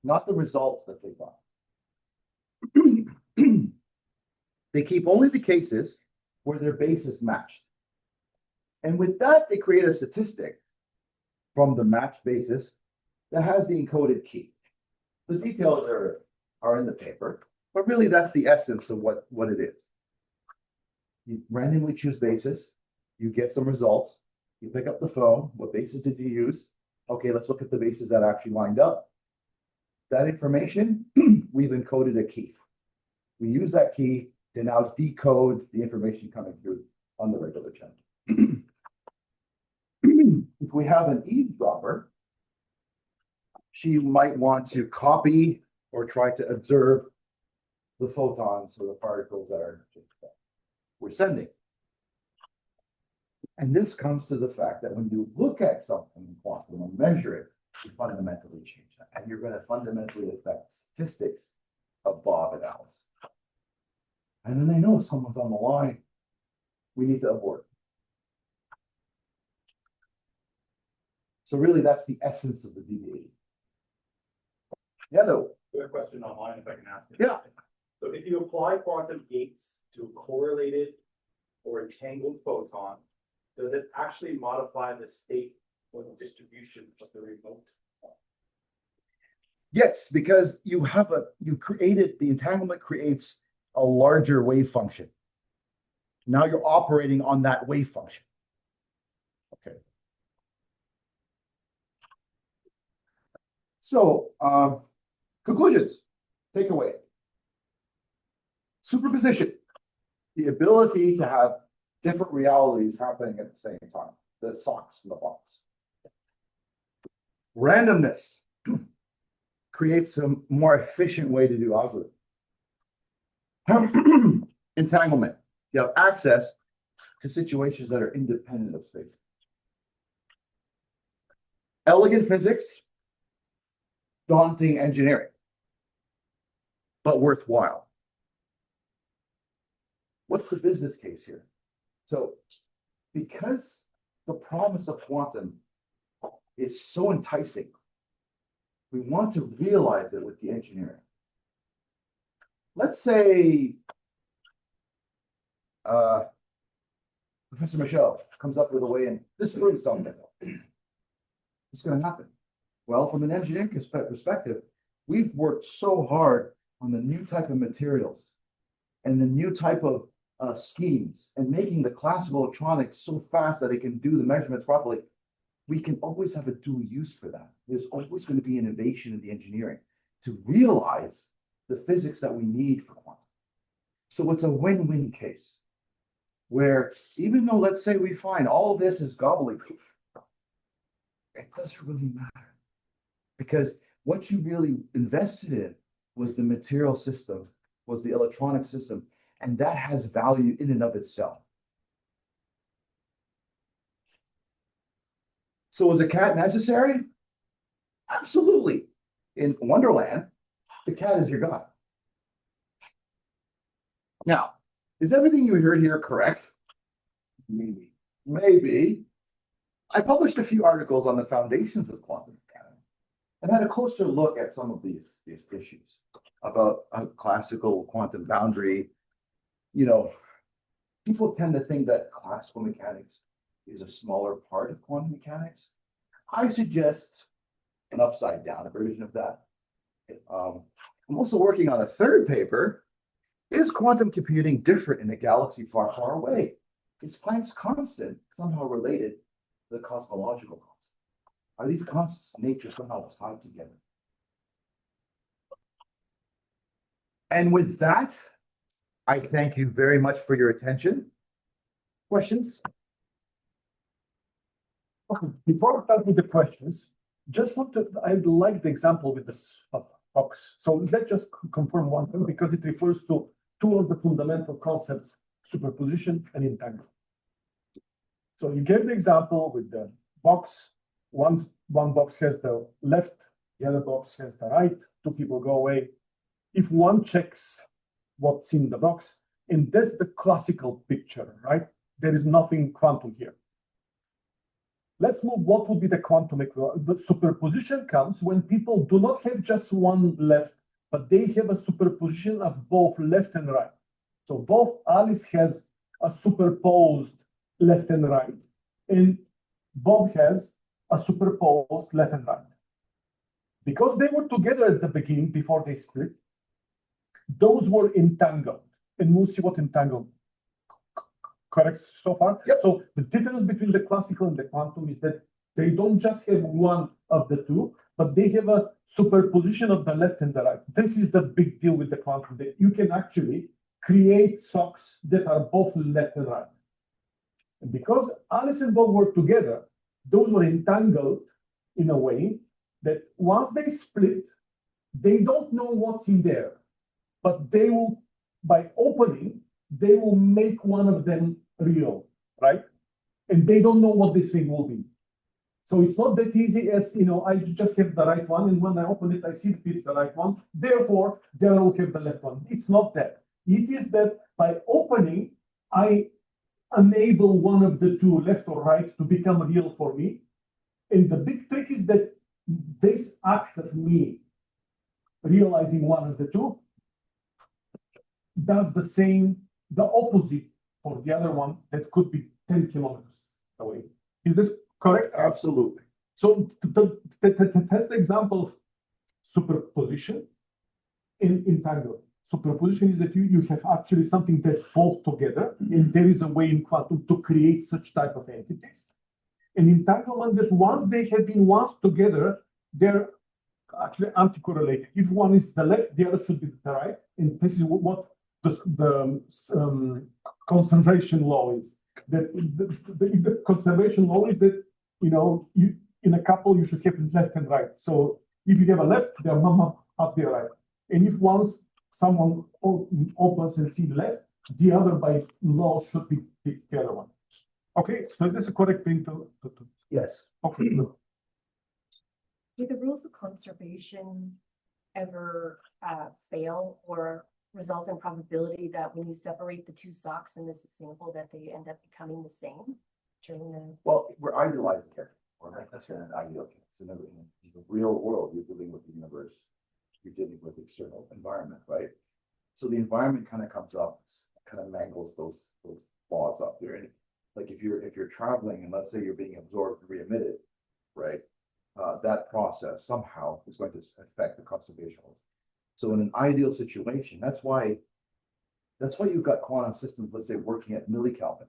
not the results that they got. They keep only the cases where their basis matched. And with that, they create a statistic from the matched basis that has the encoded key. The details are in the paper, but really that's the essence of what it is. You randomly choose basis, you get some results, you pick up the phone, what basis did you use? Okay, let's look at the bases that actually lined up. That information, we've encoded a key. We use that key to now decode the information coming through on the regular channel. If we have an eavesdropper, she might want to copy or try to observe the photons or the particles that we're sending. And this comes to the fact that when you look at something in quantum and measure it, you fundamentally change that. And you're going to fundamentally affect statistics of Bob and Alice. And then they know someone's on the line. We need to abort. So really, that's the essence of the BB-80. Yeah, no. Good question online, if I can ask it. Yeah. So if you apply quantum gates to a correlated or entangled photon, does it actually modify the state or the distribution of the remote? Yes, because the entanglement creates a larger wave function. Now you're operating on that wave function. Okay. So, conclusions, takeaway. Superposition, the ability to have different realities happening at the same time, the socks in the box. Randomness creates a more efficient way to do algorithms. Entanglement, you have access to situations that are independent of space. Elegant physics, daunting engineering, but worthwhile. What's the business case here? So because the promise of quantum is so enticing, we want to realize it with the engineering. Let's say Professor Michel comes up with a way and this proves something. What's going to happen? Well, from an engineering perspective, we've worked so hard on the new type of materials and the new type of schemes and making the classical electronics so fast that it can do the measurements properly. We can always have a dual use for that. There's always going to be innovation in the engineering to realize the physics that we need for quantum. So it's a win-win case where even though, let's say we find all this is gobbledygook, it doesn't really matter because what you really invested in was the material system, was the electronic system, and that has value in and of itself. So was a cat necessary? Absolutely. In Wonderland, the cat is your god. Now, is everything you heard here correct? Maybe. Maybe. I published a few articles on the foundations of quantum mechanics and had a closer look at some of these issues about a classical quantum boundary. You know, people tend to think that classical mechanics is a smaller part of quantum mechanics. I suggest an upside down version of that. I'm also working on a third paper. Is quantum computing different in a galaxy far, far away? Is Planck's constant somehow related to the cosmological constant? Are these constants in nature somehow tied together? And with that, I thank you very much for your attention. Questions? Okay, before we start with the questions, I like the example with this box. So let's just confirm one thing because it refers to two of the fundamental concepts, superposition and entanglement. So you gave the example with the box. One box has the left, the other box has the right. Two people go away. If one checks what's in the box, and that's the classical picture, right? There is nothing quantum here. Let's move. What would be the quantum equivalent? The superposition comes when people do not have just one left, but they have a superposition of both left and right. So both Alice has a superposed left and right, and Bob has a superposed left and right. Because they were together at the beginning before they split, those were entangled. And we'll see what entangled. Correct so far? Yep. So the difference between the classical and the quantum is that they don't just have one of the two, but they have a superposition of the left and the right. This is the big deal with the quantum, that you can actually create socks that are both left and right. And because Alice and Bob were together, those were entangled in a way that once they split, they don't know what's in there, but they will, by opening, they will make one of them real, right? And they don't know what this thing will be. So it's not that easy as, I just have the right one, and when I open it, I see it's the right one. Therefore, they will have the left one. It's not that. It is that by opening, I enable one of the two, left or right, to become real for me. And the big trick is that this act of me realizing one of the two does the opposite for the other one that could be 10 kilometers away. Is this correct? Absolutely. So test the example of superposition in entanglement. Superposition is that you have actually something that's both together, and there is a way in quantum to create such type of entities. And entanglement, that once they have been together, they're actually anti-correlated. If one is the left, the other should be the right. And this is what the conservation law is. That the conservation law is that, you in a couple, you should have left and right. So if you have a left, their mama must be a right. And if once someone opens and see left, the other by law should be the other one. Okay, so that's a correct thing to. Yes. Okay. Do the rules of conservation ever fail or result in probability that when you separate the two socks in this example that they end up becoming the same? during the, Well, we're idealizing it. We're not necessarily an ideal case. In the real world, you're dealing with the universe. You're dealing with the external environment, right? So the environment kind of comes up, kind of mangles those laws up there. And like if you're traveling and let's say you're being absorbed and re-emitted, right? That process somehow is going to affect the conservation rules. So in an ideal situation, that's why you've got quantum systems, let's say, working at millikelvin.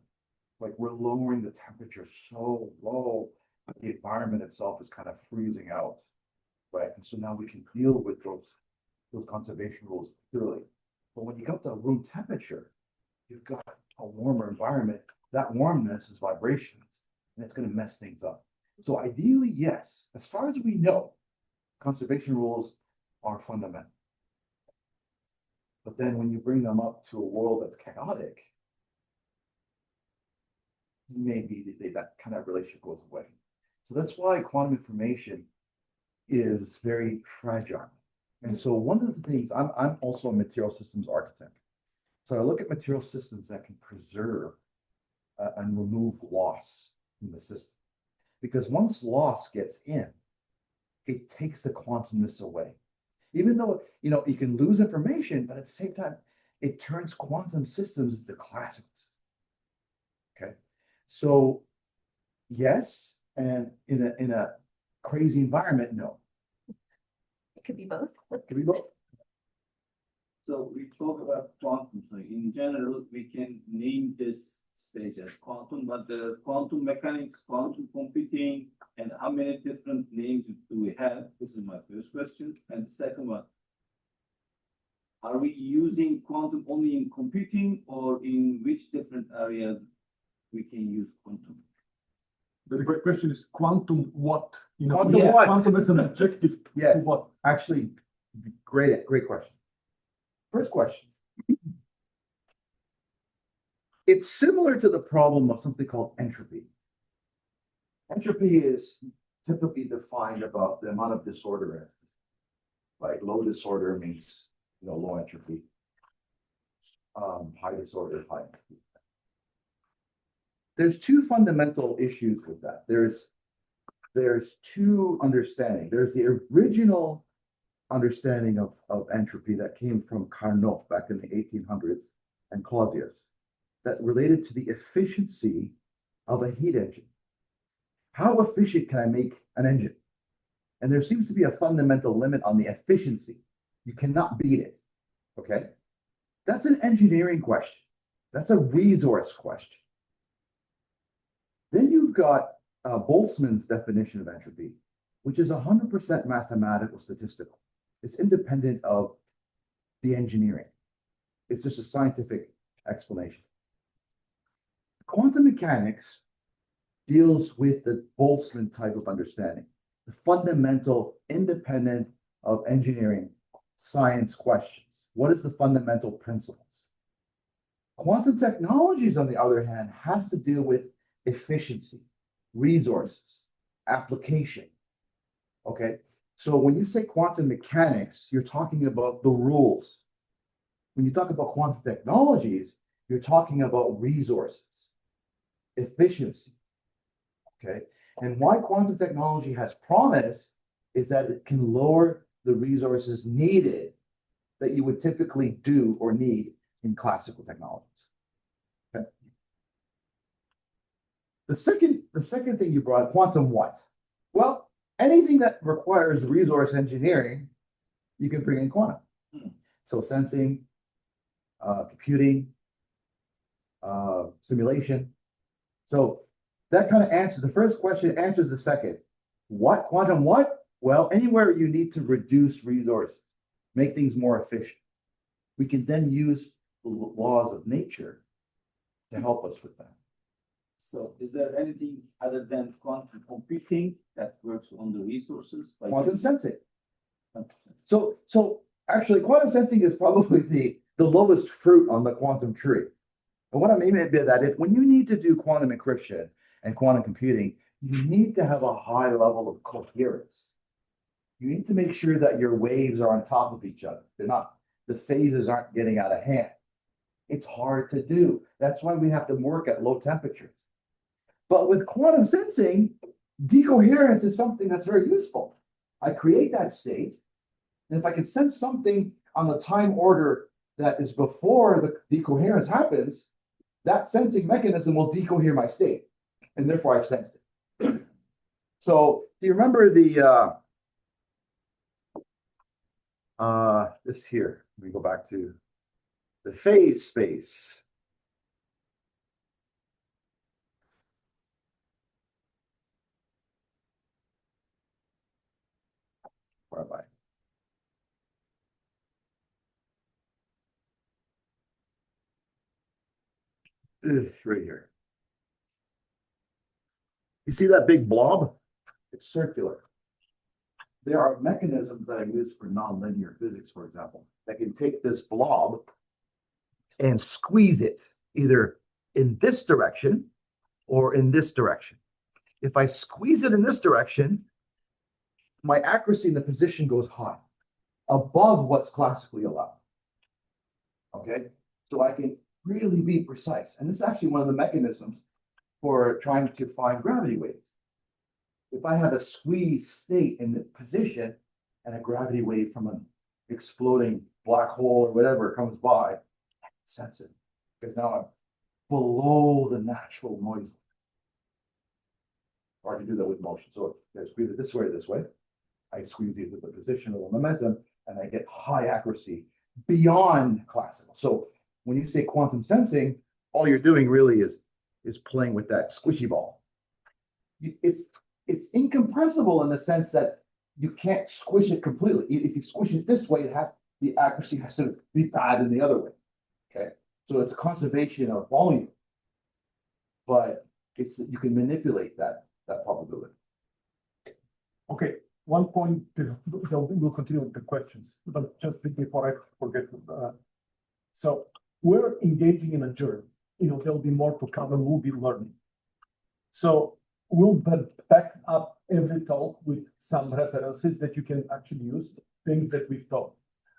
Like we're lowering the temperature so low that the environment itself is kind of freezing out, right? And so now we can deal with those conservation rules clearly. But when you go to room temperature, you've got a warmer environment. That warmness is vibrations, and it's going to mess things up. So ideally, yes, as far as we know, conservation rules are fundamental. But then when you bring them up to a world that's chaotic, maybe that kind of relationship goes away. So that's why quantum information is very fragile. And so one of the things, I'm also a material systems architect. So I look at material systems that can preserve and remove loss from the system. Because once loss gets in, it takes the quantumness away. Even though, you can lose information, but at the same time, it turns quantum systems into classical systems. Okay. So yes, and in a crazy environment, no. it could be both. It could be both. So we talk about quantum, so in general, we can name this stage as quantum, but the quantum mechanics, quantum computing, and how many different names do we have? This is my first question. And the second one, are we using quantum only in computing or in which different areas we can use quantum? The great question is quantum what? Quantum what? Quantum is an adjective Yes. to what? Actually, great question. First question. It's similar to the problem of something called entropy. Entropy is typically defined about the amount of disorder in it. Right? Low disorder means low entropy. High disorder, high entropy. There's two fundamental issues with that. There's two understandings. There's the original understanding of entropy that came from Carnot back in the 1800s and Clausius that related to the efficiency of a heat engine. How efficient can I make an engine? And there seems to be a fundamental limit on the efficiency. You cannot beat it, okay? That's an engineering question. That's a resource question. Then you've got Boltzmann's definition of entropy, which is 100% mathematical statistical. It's independent of the engineering. It's just a scientific explanation. Quantum mechanics deals with the Boltzmann type of understanding, the fundamental, independent of engineering science questions. What is the fundamental principles? Quantum technologies, on the other hand, has to deal with efficiency, resources, application. Okay, so when you say quantum mechanics, you're talking about the rules. When you talk about quantum technologies, you're talking about resources, efficiency. Okay, and why quantum technology has promise is that it can lower the resources needed that you would typically do or need in classical technologies. Okay. The second thing you brought, quantum what? Well, anything that requires resource engineering, you can bring in quantum. So sensing, computing, simulation. So that kind of answers the first question, answers the second. What? Quantum what? Well, anywhere you need to reduce resources, make things more efficient. We can then use the laws of nature to help us with that. So is there anything other than quantum computing that works on the resources? Quantum sensing. So actually, quantum sensing is probably the lowest fruit on the quantum tree. And what I mean by that is when you need to do quantum encryption and quantum computing, you need to have a high level of coherence. You need to make sure that your waves are on top of each other. The phases aren't getting out of hand. It's hard to do. That's why we have to work at low temperatures. But with quantum sensing, decoherence is something that's very useful. I create that state, and if I can sense something on the time order that is before the decoherence happens, that sensing mechanism will decohere my state, and therefore I've sensed it. So do you remember the this here? Let me go back to the phase space. Where am I? Right here. You see that big blob? It's circular. There are mechanisms that I use for nonlinear physics, for example, that can take this blob and squeeze it either in this direction or in this direction. If I squeeze it in this direction, my accuracy in the position goes high, above what's classically allowed. Okay, so I can really be precise. And this is actually one of the mechanisms for trying to find gravity waves. If I have a squeeze state in the position and a gravity wave from an exploding black hole or whatever comes by, I can sense it because now I'm below the natural noise. Or I can do that with motion. So I squeeze it this way or this way. I squeeze either the position or the momentum, and I get high accuracy beyond classical. So when you say quantum sensing, all you're doing really is playing with that squishy ball. It's incompressible in the sense that you can't squish it completely. If you squish it this way, the accuracy has to be bad in the other way. Okay, so it's a conservation of volume, but you can manipulate that probability. Okay, one point, we'll continue with the questions, but just before I forget. So we're engaging in a journey. There'll be more to come and we'll be learning. So we'll back up every talk with some references that you can actually use, things that we've taught.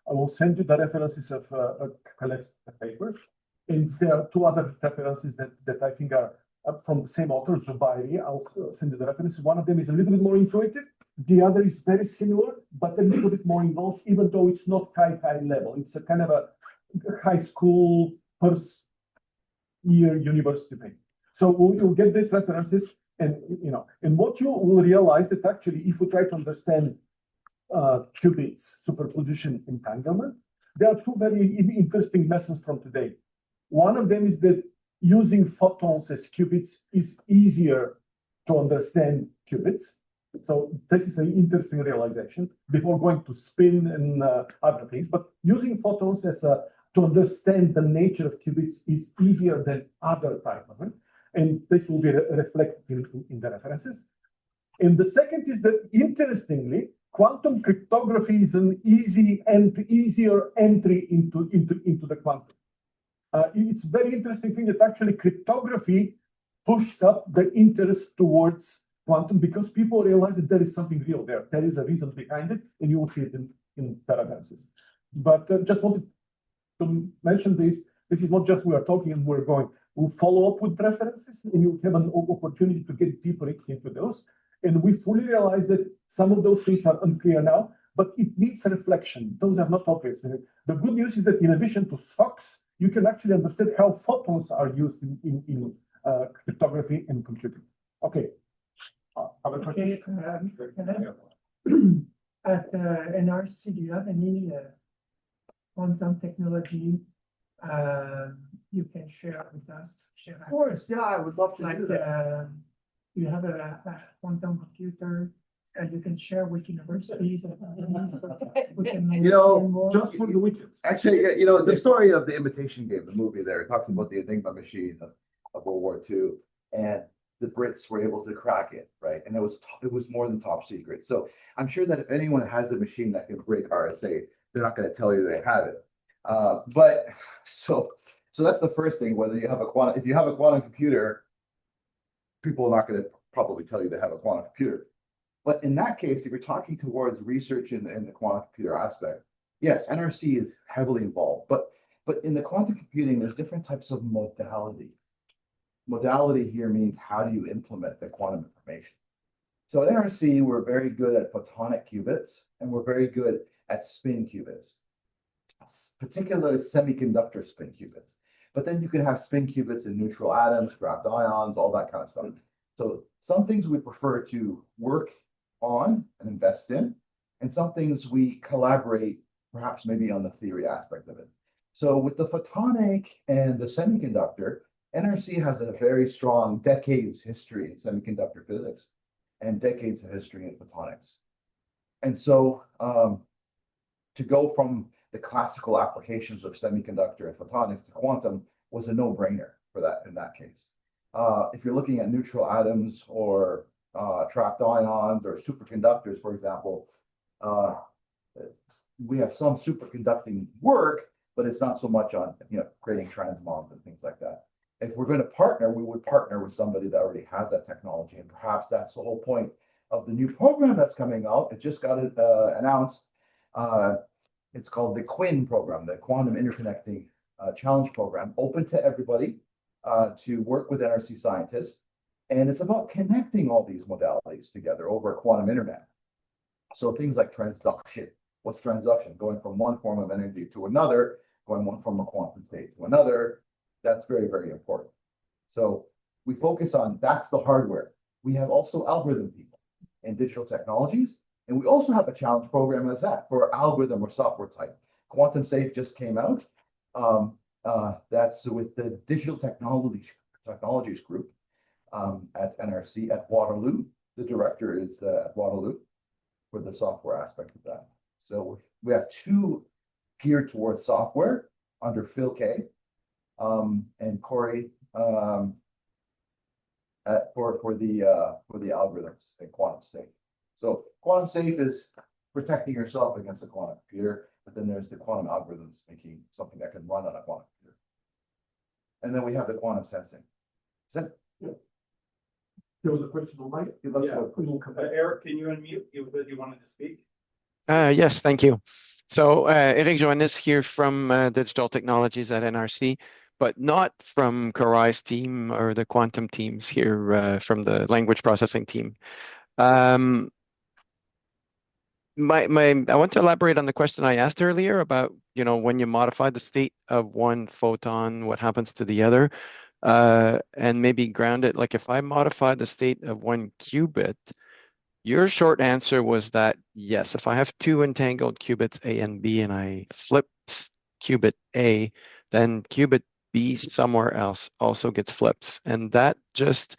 I will send you the references of Khaled's papers. And there are two other references that I think are from the same author, Zubairi. I'll send you the references. One of them is a little bit more intuitive. The other is very similar, but a little bit more involved, even though it's not high level. It's a kind of a high school first year university thing. So you'll get these references, and what you will realize that actually, if we try to understand qubits superposition entanglement, there are two very interesting lessons from today. One of them is that using photons as qubits is easier to understand qubits. So this is an interesting realization before going to spin and other things. But using photons as to understand the nature of qubits is easier than other type of it. And this will be reflected in the references. And the second is that, interestingly, quantum cryptography is an easier entry into the quantum. It's very interesting thing that actually cryptography pushed up the interest towards quantum because people realize that there is something real there. There is a reason behind it, and you will see it in the references. But just wanted to mention this. This is not just we are talking and we're going. We'll follow up with references, and you'll have an opportunity to get deeper into those. And we fully realize that some of those things are unclear now, but it needs a reflection. Those are not obvious. The good news is that in addition to SOCs, you can actually understand how photons are used in cryptography and computing. Okay. Other questions? At NRC, do you have any quantum technology you can share with us? Of course, yeah, I would love to do that. You have a quantum computer and you can share with universities. We can Just for the weekends. Actually, the story of the Imitation Game, the movie there, it talks about the Enigma machine of World War II, and the Brits were able to crack it, right? And it was more than top secret. So I'm sure that if anyone has a machine that can break RSA, they're not going to tell you they have it. But so that's the first thing. Whether you have if you have a quantum computer, people are not going to probably tell you they have a quantum computer. But in that case, if you're talking towards research in the quantum computer aspect, yes, NRC is heavily involved. But in the quantum computing, there's different types of modality. modality here means how do you implement the quantum information? So at NRC, we're very good at photonic qubits, and we're very good at spin qubits, particularly semiconductor spin qubits. But then you can have spin qubits in neutral atoms, trapped ions, all that kind of stuff. So some things we prefer to work on and invest in, and some things we collaborate, perhaps maybe on the theory aspect of it. So with the photonic and the semiconductor, NRC has a very strong decades history in semiconductor physics and decades of history in photonics. And so to go from the classical applications of semiconductor and photonics to quantum was a no-brainer for that in that case. If you're looking at neutral atoms or trapped ions or superconductors, for example, we have some superconducting work, but it's not so much on creating transmons and things like that. If we're going to partner, we would partner with somebody that already has that technology, and perhaps that's the whole point of the new program that's coming out. It just got announced. It's called the QUIN program, the Quantum Interconnecting Challenge Program, open to everybody to work with NRC scientists. And it's about connecting all these modalities together over a quantum internet. So things like transduction. What's transduction? Going from one form of energy to another, going one from a quantum state to another. That's very, very important. So we focus on, that's the hardware. We have also algorithm people in digital technologies. And we also have a challenge program as that for algorithm or software type. Quantum Safe just came out. That's with the Digital Technologies Group at NRC at Waterloo. The director is at Waterloo for the software aspect of that. So we have two geared towards software under Phil K. And Corey for the algorithms and Quantum Safe. So Quantum Safe is protecting yourself against a quantum computer, but then there's the quantum algorithms making something that can run on a quantum computer. And then we have the quantum sensing. There was a question on mic. Eric, can you unmute? You wanted to speak? Yes, thank you. So Eric Johannes here from Digital Technologies at NRC, but not from Karai's team or the quantum teams here from the language processing team. I want to elaborate on the question I asked earlier about, when you modify the state of one photon, what happens to the other, and maybe ground it. Like if I modify the state of one qubit, your short answer was that, yes, if I have two entangled qubits A and B and I flip qubit A, then qubit B somewhere else also gets flips. And that just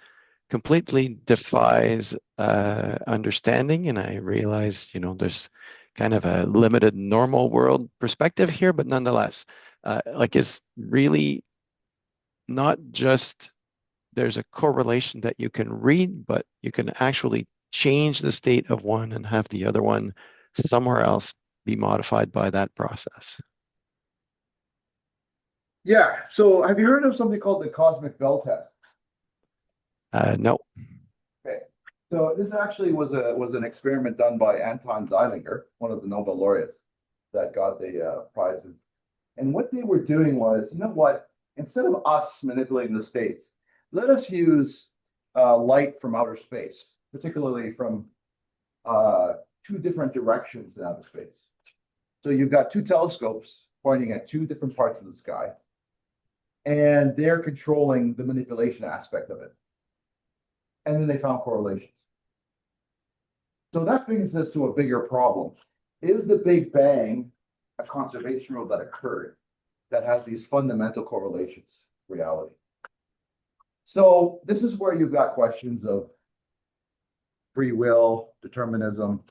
completely defies understanding. And I realize, there's kind of a limited normal world perspective here, but nonetheless, it's really not just there's a correlation that you can read, but you can actually change the state of one and have the other one somewhere else be modified by that process. Yeah. So have you heard of something called the cosmic bell test? No. Okay. So this actually was an experiment done by Anton Zeilinger, one of the Nobel laureates that got the prize. And what they were doing was, instead of us manipulating the states, let us use light from outer space, particularly from two different directions in outer space. So you've got two telescopes pointing at two different parts of the sky, and they're controlling the manipulation aspect of it. And then they found correlations. So that brings us to a bigger problem. Is the Big Bang a conservation rule that occurred that has these fundamental correlations, reality? So this is where you've got questions of free will, determinism,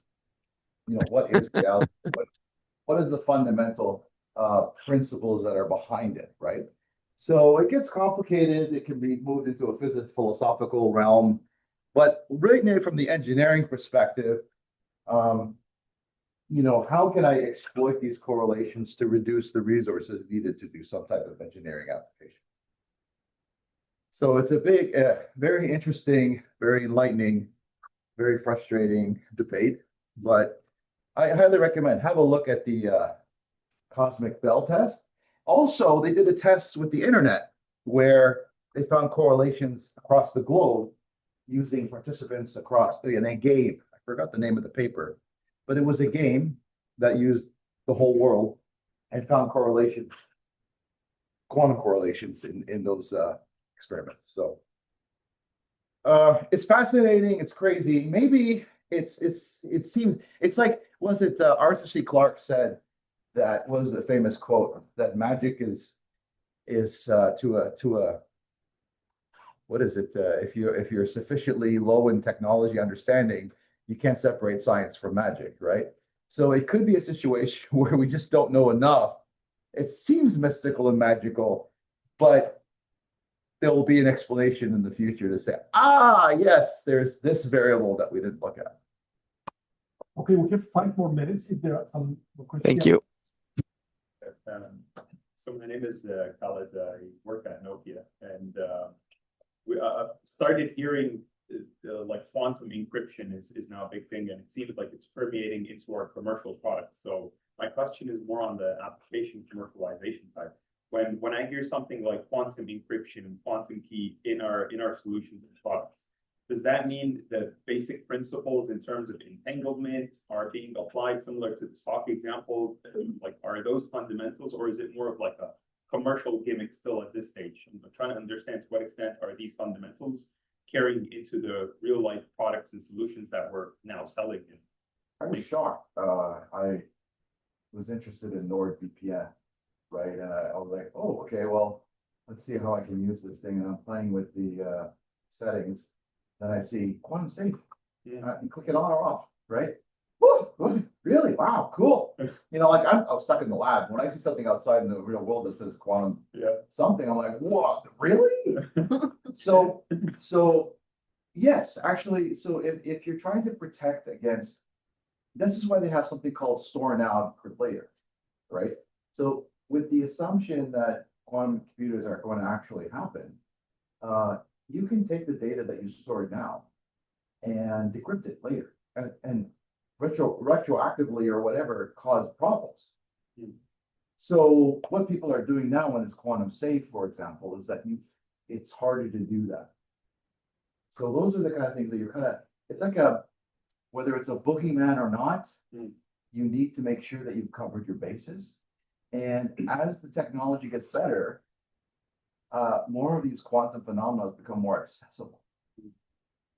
what is reality? What is the fundamental principles that are behind it, right? So it gets complicated. It can be moved into a philosophical realm. But right now, from the engineering perspective, how can I exploit these correlations to reduce the resources needed to do some type of engineering application? So it's a big, very interesting, very enlightening, very frustrating debate. But I highly recommend have a look at the cosmic bell test. Also, they did a test with the internet where they found correlations across the globe using participants across, and they gave, I forgot the name of the paper, but it was a game that used the whole world and found correlations, quantum correlations in those experiments. So it's fascinating. It's crazy. Maybe it seems it's like, was it Arthur C. Clarke said that was the famous quote that magic is to a what is it? If you're sufficiently low in technology understanding, you can't separate science from magic, right? So it could be a situation where we just don't know enough. It seems mystical and magical, but there will be an explanation in the future to say, ah, yes, there's this variable that we didn't look at. Okay, we have 5 more minutes if there are some more questions. Thank you. So my name is Khaled. I work at Nokia, and we started hearing like quantum encryption is now a big thing, and it seems like it's permeating into our commercial products. So my question is more on the application commercialization side. When I hear something like quantum encryption and quantum key in our solutions and products, does that mean that basic principles in terms of entanglement are being applied similar to the stock example? Like, are those fundamentals, or is it more of like a commercial gimmick still at this stage? I'm trying to understand to what extent are these fundamentals carrying into the real life products and solutions that we're now selling in. I was shocked. I was interested in NordVPN, right? And I was like, oh, okay, well, let's see how I can use this thing. And I'm playing with the settings. Then I see quantum safe. Yeah. And click it on or off, right? Woo, really? Wow, cool. You know, like I was stuck in the lab. When I see something outside in the real world that says quantum something, I'm like, what? Really? So yes, actually, so if you're trying to protect against, this is why they have something called store now, encrypt later, right? So with the assumption that quantum computers are going to actually happen, you can take the data that you stored now and decrypt it later and retroactively or whatever cause problems. So what people are doing now when it's quantum safe, for example, is that it's harder to do that. So those are the kind of things that you're kind of, it's like whether it's a boogeyman or not, you need to make sure that you've covered your bases. And as the technology gets better, more of these quantum phenomena become more accessible.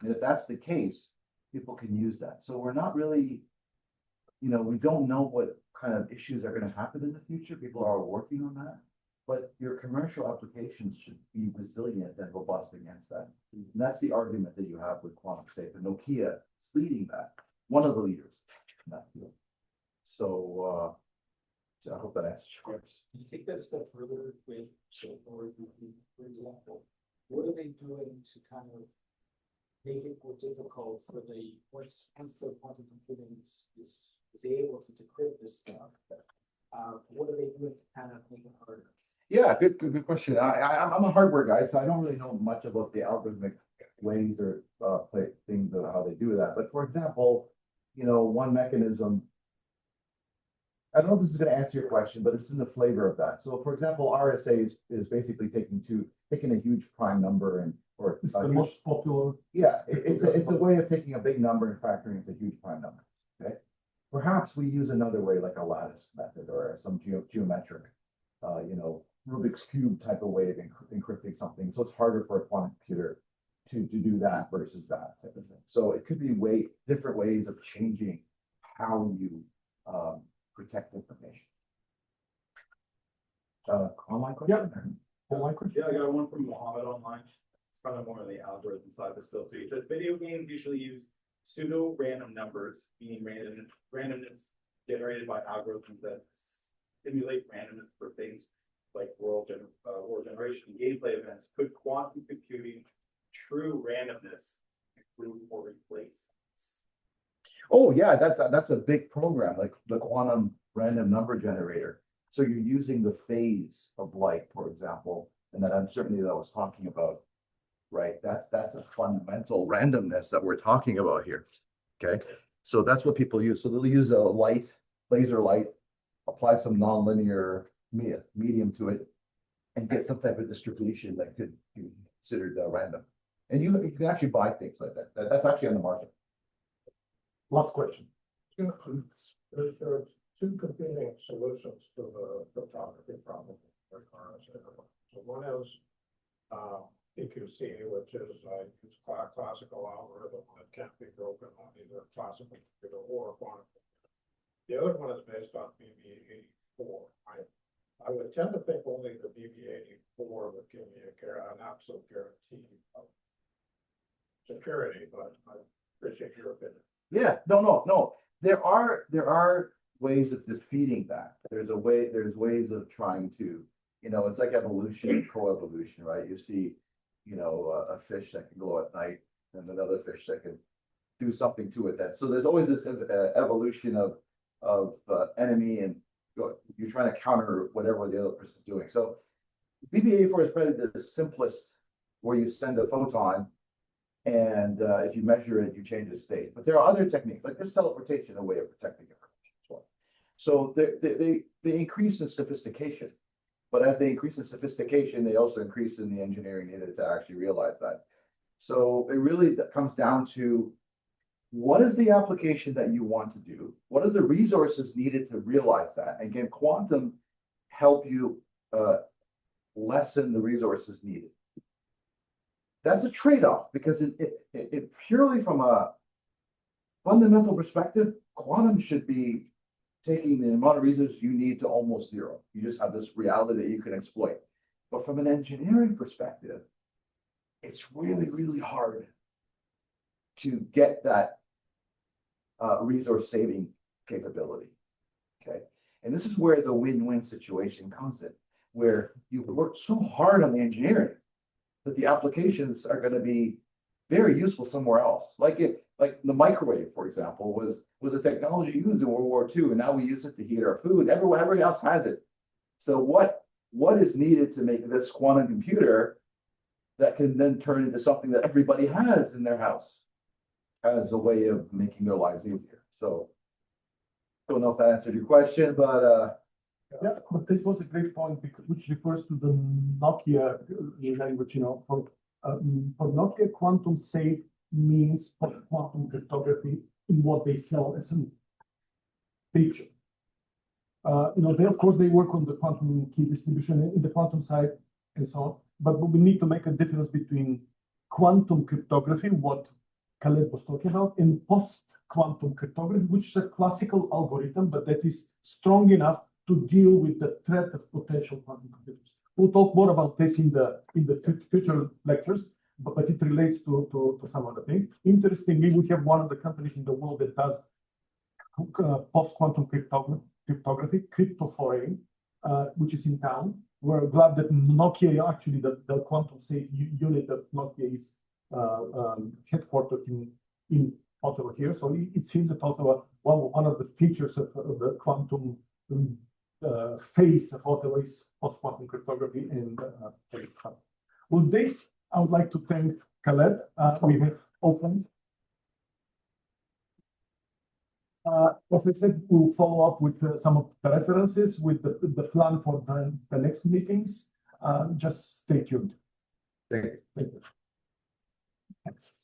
And if that's the case, people can use that. So we're not really, we don't know what kind of issues are going to happen in the future. People are working on that. But your commercial applications should be resilient and robust against that. And that's the argument that you have with quantum safe. And Nokia is leading that, one of the leaders in that field. So I hope that answers your question. Can you take that a step further with, for example, what are they doing to kind of make it more difficult for once the quantum computing is able to decrypt this stuff, what are they doing to kind of make it harder? Yeah, good question. I'm a hardware guy, so I don't really know much about the algorithmic ways or things of how they do that. But for example, one mechanism, I don't know if this is going to answer your question, but it's in the flavor of that. So for example, RSA is basically taking a huge prime number or it's the most popular. Yeah, it's a way of taking a big number and factoring it to huge prime number. Okay. Perhaps we use another way, like a lattice method or some geometric, Rubik's Cube type of way of encrypting something. So it's harder for a quantum computer to do that versus that type of thing. So it could be different ways of changing how you protect information. Online question? Yeah. Online question? Yeah, I got one from Mohammed online. It's kind of more on the algorithm side, but still. So he said video games usually use pseudo-random numbers, meaning randomness generated by algorithms that simulate randomness for things like war generation gameplay events. Could quantum computing true randomness improve or replace? Oh yeah, that's a big program, like the quantum random number generator. So you're using the phase of light, for example, and that uncertainty that I was talking about, right? That's a fundamental randomness that we're talking about here. Okay, so that's what people use. So they'll use a laser light, apply some nonlinear medium to it, and get some type of distribution that could considered random. And you can actually buy things like that. That's actually on the market. Last question. There's two competing solutions to the cryptography problem. So one is, EQC, which is it's a classical algorithm that can't be broken on either classical computer or quantum computer. The other one is based on BB84. I would tend to think only the BB84 would give me an absolute guarantee of security, but I appreciate your opinion. Yeah, no. There are ways of defeating that. There's ways of trying to, it's like evolution and coevolution, right? You see, a fish that can glow at night and another fish that can do something to it. So there's always this evolution of enemy, and you're trying to counter whatever the other person's doing. So BB84 is probably the simplest, where you send a photon, and if you measure it, you change the state. But there are other techniques, like there's teleportation, a way of protecting information as well. So they increase in sophistication, but as they increase in sophistication, they also increase in the engineering needed to actually realize that. So it really comes down to, what is the application that you want to do? What are the resources needed to realize that? And can quantum help you lessen the resources needed? That's a trade-off, because it purely from a fundamental perspective, quantum should be taking the amount of resources you need to almost zero. You just have this reality that you can exploit. But from an engineering perspective, it's really, really hard to get that resource saving capability. Okay. And this is where the win-win situation comes in, where you've worked so hard on the engineering that the applications are going to be very useful somewhere else. Like the microwave, for example, was a technology used in World War II, and now we use it to heat our food. Everybody else has it. So what is needed to make this quantum computer that can then turn into something that everybody has in their house as a way of making their lives easier? So don't know if that answered your question, but yeah, but this was a great point, which refers to the Nokia language. For Nokia, quantum safe means quantum cryptography in what they sell as a feature. They of course they work on the quantum key distribution in the quantum side and so on. But we need to make a difference between quantum cryptography, what Khaled was talking about, and post-quantum cryptography, which is a classical algorithm, but that is strong enough to deal with the threat of potential quantum computers. We'll talk more about this in the future lectures, but it relates to some other things. Interestingly, we have one of the companies in the world that does post-quantum cryptography, Crypto4a, which is in town. We're glad that Nokia, actually, the quantum safe unit of Nokia is headquartered in Ottawa here. So it seems that Ottawa, one of the features of the quantum phase of Ottawa is post-quantum cryptography. And with this, I would like to thank Khaled. We have opened. As I said, we'll follow up with some of the references with the plan for the next meetings. Just stay tuned. thank you. Thank you. Thanks.